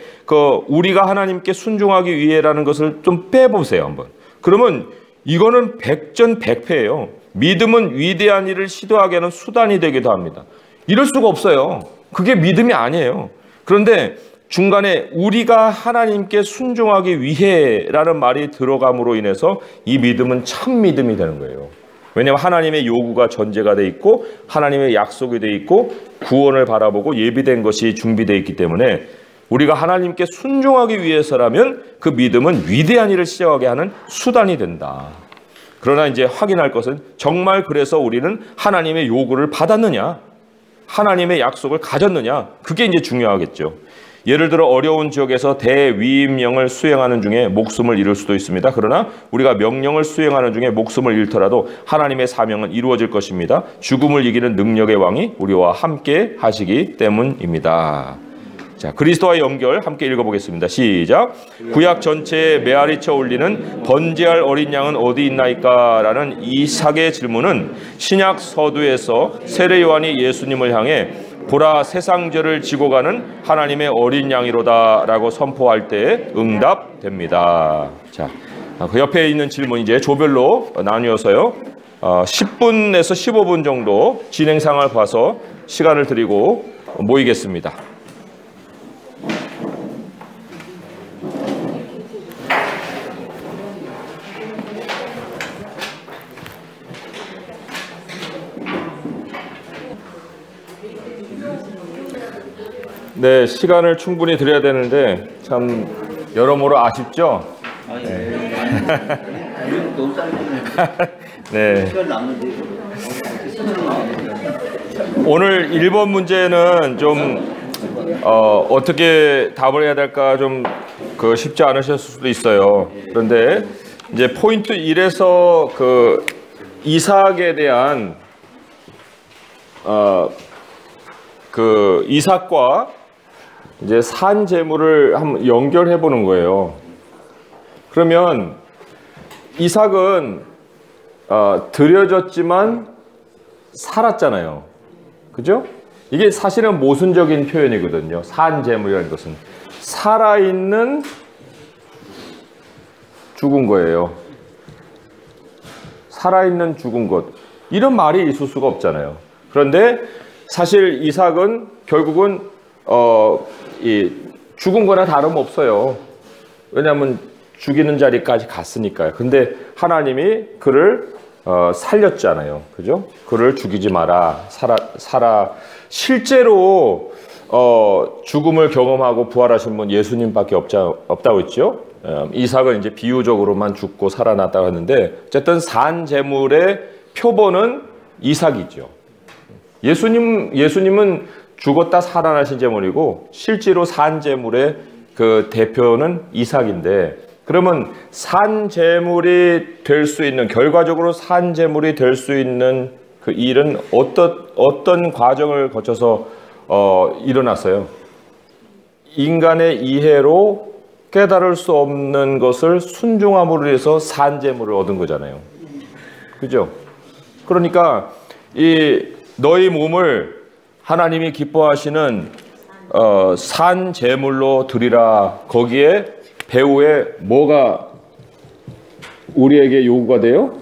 우리가 하나님께 순종하기 위해라는 것을 좀 빼보세요 한번. 그러면 이거는 백전백패예요. 믿음은 위대한 일을 시도하게 하는 수단이 되기도 합니다. 이럴 수가 없어요. 그게 믿음이 아니에요. 그런데 중간에 우리가 하나님께 순종하기 위해라는 말이 들어감으로 인해서 이 믿음은 참 믿음이 되는 거예요. 왜냐하면 하나님의 요구가 전제가 돼 있고 하나님의 약속이 돼 있고 구원을 바라보고 예비된 것이 준비되어 있기 때문에 우리가 하나님께 순종하기 위해서라면 그 믿음은 위대한 일을 시작하게 하는 수단이 된다. 그러나 이제 확인할 것은 정말 그래서 우리는 하나님의 요구를 받았느냐, 하나님의 약속을 가졌느냐, 그게 이제 중요하겠죠. 예를 들어 어려운 지역에서 대위임령을 수행하는 중에 목숨을 잃을 수도 있습니다. 그러나 우리가 명령을 수행하는 중에 목숨을 잃더라도 하나님의 사명은 이루어질 것입니다. 죽음을 이기는 능력의 왕이 우리와 함께 하시기 때문입니다. 자, 그리스도와의 연결 함께 읽어보겠습니다. 시작. 구약 전체에 메아리쳐 올리는 번제할 어린 양은 어디 있나이까? 라는 이삭의 질문은 신약 서두에서 세례 요한이 예수님을 향해 보라 세상죄를 지고 가는 하나님의 어린 양이로다 라고 선포할 때에 응답됩니다. 자, 그 옆에 있는 질문 이제 조별로 나뉘어서요 10분에서 15분 정도 진행상을 봐서 시간을 드리고 모이겠습니다. 네, 시간을 충분히 드려야 되는데 참 여러모로 아쉽죠? 네. 너무 짧네. 네. 시간 남는데. 오늘 1번 문제는 좀 어떻게 답을 해야 될까 좀 쉽지 않으셨을 수도 있어요. 그런데 이제 포인트 1에서 그 이삭에 대한 그 이삭과 이제 산 제물을 한번 연결해 보는 거예요. 그러면 이삭은 드려졌지만 살았잖아요. 그죠? 이게 사실은 모순적인 표현이거든요. 산 제물이라는 것은 살아있는 죽은 거예요. 살아있는 죽은 것. 이런 말이 있을 수가 없잖아요. 그런데 사실 이삭은 결국은 이 죽은 거나 다름없어요. 왜냐하면 죽이는 자리까지 갔으니까요. 근데 하나님이 그를 살렸잖아요. 그죠? 그를 죽이지 마라. 살아. 실제로 죽음을 경험하고 부활하신 분 예수님밖에 없다고 했죠. 이삭은 이제 비유적으로만 죽고 살아났다고 하는데 어쨌든 산 제물의 표본은 이삭이죠. 예수님은 죽었다 살아나신 제물이고 실제로 산 제물의 그 대표는 이삭인데, 그러면 산 제물이 될 수 있는, 결과적으로 산 제물이 될 수 있는 그 일은 어떤 과정을 거쳐서 일어났어요? 인간의 이해로 깨달을 수 없는 것을 순종함으로 해서 산 제물을 얻은 거잖아요. 그죠? 그러니까 이 너희 몸을 하나님이 기뻐하시는 산 제물로 드리라. 거기에 배후에 뭐가 우리에게 요구가 돼요?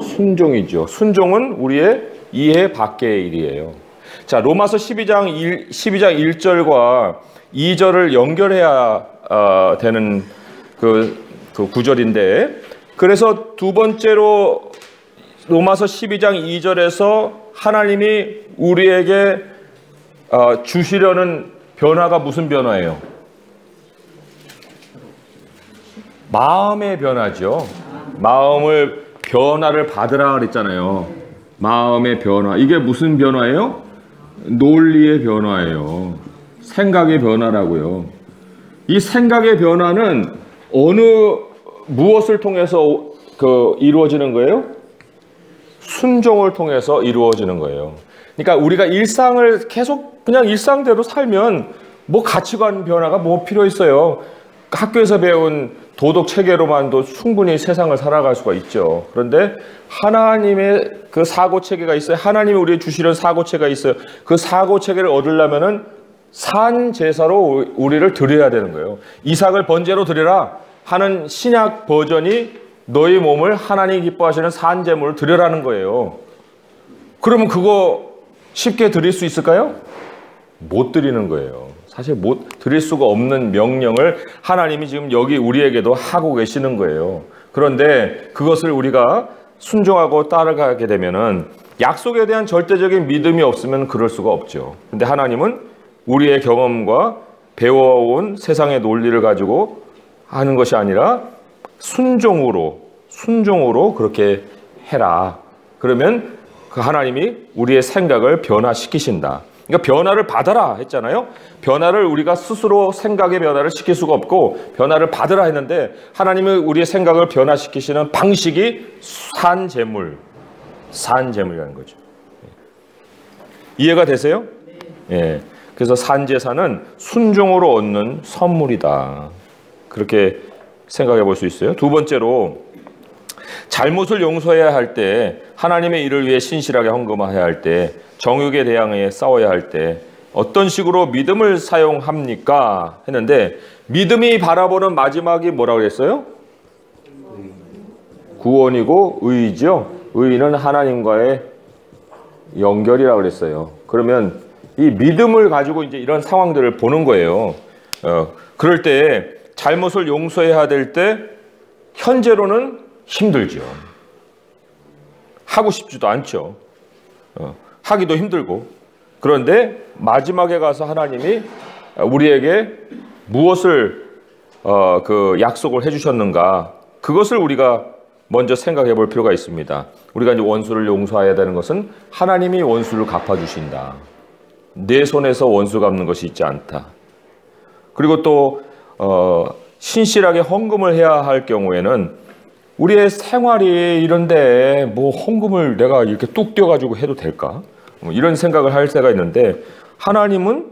순종이죠. 순종은 우리의 이해 밖의 일이에요. 자, 로마서 12장 1절과 2절을 연결해야 되는 그 구절인데, 그래서 두 번째로 로마서 12장 2절에서 하나님이 우리에게 주시려는 변화가 무슨 변화예요? 마음의 변화죠. 마음을 변화를 받으라 그랬잖아요. 마음의 변화. 이게 무슨 변화예요? 논리의 변화예요. 생각의 변화라고요. 이 생각의 변화는 무엇을 통해서 이루어지는 거예요? 순종을 통해서 이루어지는 거예요. 그러니까 우리가 일상을 계속 그냥 일상대로 살면 뭐 가치관 변화가 뭐 필요 있어요. 학교에서 배운 도덕 체계로만도 충분히 세상을 살아갈 수가 있죠. 그런데 하나님의 그 사고 체계가 있어요. 하나님이 우리에게 주시는 사고 체계가 있어요. 그 사고 체계를 얻으려면은 산 제사로 우리를 드려야 되는 거예요. 이삭을 번제로 드려라 하는 신약 버전이 너희 몸을 하나님이 기뻐하시는 산 제물을 드려라는 거예요. 그러면 그거 쉽게 드릴 수 있을까요? 못 드리는 거예요. 사실 못 드릴 수가 없는 명령을 하나님이 지금 여기 우리에게도 하고 계시는 거예요. 그런데 그것을 우리가 순종하고 따라가게 되면은 약속에 대한 절대적인 믿음이 없으면 그럴 수가 없죠. 근데 하나님은 우리의 경험과 배워온 세상의 논리를 가지고 하는 것이 아니라 순종으로 그렇게 해라. 그러면 그 하나님이 우리의 생각을 변화시키신다. 그러니까 변화를 받아라 했잖아요. 변화를 우리가 스스로 생각의 변화를 시킬 수가 없고 변화를 받으라 했는데, 하나님은 우리의 생각을 변화시키시는 방식이 산 제물이라는 거죠. 이해가 되세요? 예. 그래서 산 제사는 순종으로 얻는 선물이다. 그렇게 생각해 볼 수 있어요. 두 번째로, 잘못을 용서해야 할 때, 하나님의 일을 위해 신실하게 헌금해야 할 때, 정욕에 대항해 싸워야 할 때 어떤 식으로 믿음을 사용합니까? 했는데, 믿음이 바라보는 마지막이 뭐라고 그랬어요? 구원이고 의죠. 의는 하나님과의 연결이라고 그랬어요. 그러면 이 믿음을 가지고 이제 이런 상황들을 보는 거예요. 그럴 때 잘못을 용서해야 될 때 현재로는 힘들죠. 하고 싶지도 않죠. 하기도 힘들고. 그런데 마지막에 가서 하나님이 우리에게 무엇을 그 약속을 해주셨는가, 그것을 우리가 먼저 생각해 볼 필요가 있습니다. 우리가 이제 원수를 용서해야 되는 것은 하나님이 원수를 갚아주신다. 내 손에서 원수 갚는 것이 있지 않다. 그리고 또 신실하게 헌금을 해야 할 경우에는 우리의 생활이 이런데 뭐 헌금을 내가 이렇게 뚝 떼어가지고 해도 될까? 이런 생각을 할 때가 있는데 하나님은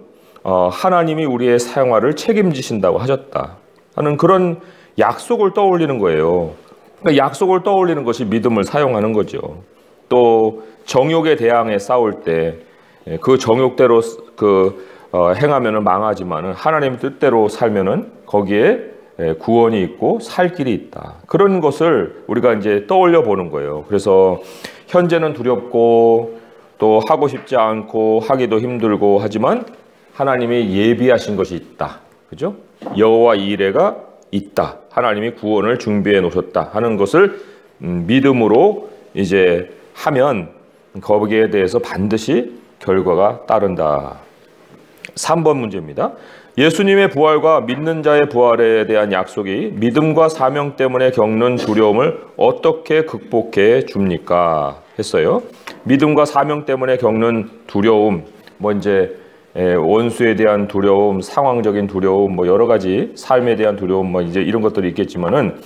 하나님이 우리의 생활을 책임지신다고 하셨다 하는 그런 약속을 떠올리는 거예요. 그러니까 약속을 떠올리는 것이 믿음을 사용하는 거죠. 또 정욕에 대항해 싸울 때 그 정욕대로 행하면은 망하지만은 하나님 뜻대로 살면은 거기에 구원이 있고 살 길이 있다. 그런 것을 우리가 이제 떠올려 보는 거예요. 그래서 현재는 두렵고 또 하고 싶지 않고 하기도 힘들고 하지만 하나님이 예비하신 것이 있다. 그죠? 여호와 이레가 있다. 하나님이 구원을 준비해 놓으셨다 하는 것을 믿음으로 이제 하면 거기에 대해서 반드시 결과가 따른다. 3번 문제입니다. 예수님의 부활과 믿는 자의 부활에 대한 약속이 믿음과 사명 때문에 겪는 두려움을 어떻게 극복해 줍니까? 했어요. 믿음과 사명 때문에 겪는 두려움, 뭐 이제 원수에 대한 두려움, 상황적인 두려움, 뭐 여러 가지 삶에 대한 두려움, 뭐 이제 이런 것들이 있겠지만은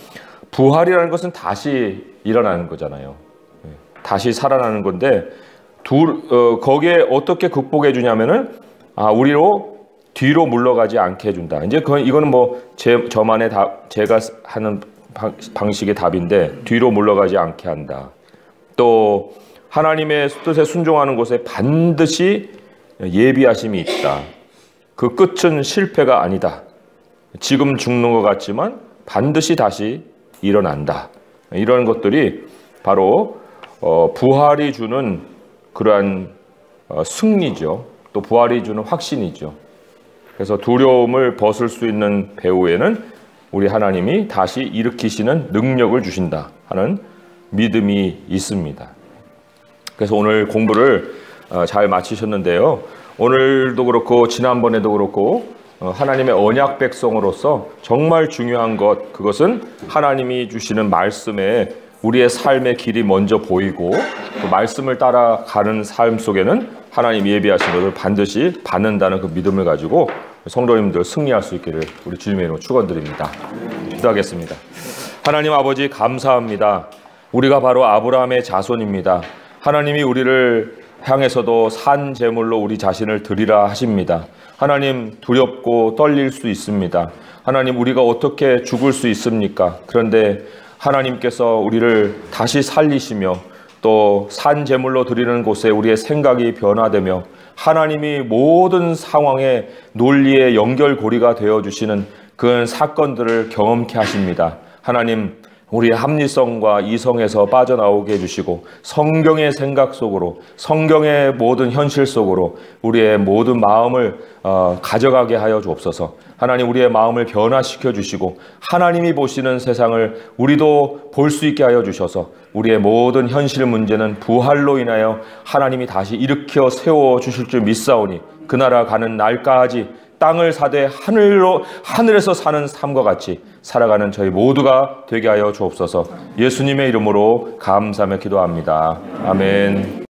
부활이라는 것은 다시 일어나는 거잖아요. 다시 살아나는 건데 거기에 어떻게 극복해 주냐면은 우리로 뒤로 물러가지 않게 해준다. 이제 이거는 뭐 저만의 제가 하는 방식의 답인데 뒤로 물러가지 않게 한다. 또 하나님의 뜻에 순종하는 곳에 반드시 예비하심이 있다. 그 끝은 실패가 아니다. 지금 죽는 것 같지만 반드시 다시 일어난다. 이런 것들이 바로 부활이 주는 그러한 승리죠. 또 부활이 주는 확신이죠. 그래서 두려움을 벗을 수 있는 배후에는 우리 하나님이 다시 일으키시는 능력을 주신다 하는 믿음이 있습니다. 그래서 오늘 공부를 잘 마치셨는데요. 오늘도 그렇고 지난번에도 그렇고 하나님의 언약 백성으로서 정말 중요한 그것은 하나님이 주시는 말씀에 우리의 삶의 길이 먼저 보이고 그 말씀을 따라가는 삶 속에는 하나님 예비하신 것을 반드시 받는다는 그 믿음을 가지고 성도님들 승리할 수 있기를 우리 주님의 이름으로 축원드립니다. 기도하겠습니다. 하나님 아버지 감사합니다. 우리가 바로 아브라함의 자손입니다. 하나님이 우리를 향해서도 산 제물로 우리 자신을 드리라 하십니다. 하나님 두렵고 떨릴 수 있습니다. 하나님 우리가 어떻게 죽을 수 있습니까? 그런데 하나님께서 우리를 다시 살리시며 또 산 제물로 드리는 곳에 우리의 생각이 변화되며 하나님이 모든 상황의 논리의 연결고리가 되어주시는 그런 사건들을 경험케 하십니다. 하나님 우리의 합리성과 이성에서 빠져나오게 해주시고 성경의 생각 속으로 성경의 모든 현실 속으로 우리의 모든 마음을 가져가게 하여 주옵소서. 하나님 우리의 마음을 변화시켜 주시고 하나님이 보시는 세상을 우리도 볼 수 있게 하여 주셔서 우리의 모든 현실 문제는 부활로 인하여 하나님이 다시 일으켜 세워 주실 줄 믿사오니 그 나라 가는 날까지 땅을 사되 하늘에서 사는 삶과 같이 살아가는 저희 모두가 되게 하여 주옵소서. 예수님의 이름으로 감사하며 기도합니다. 아멘.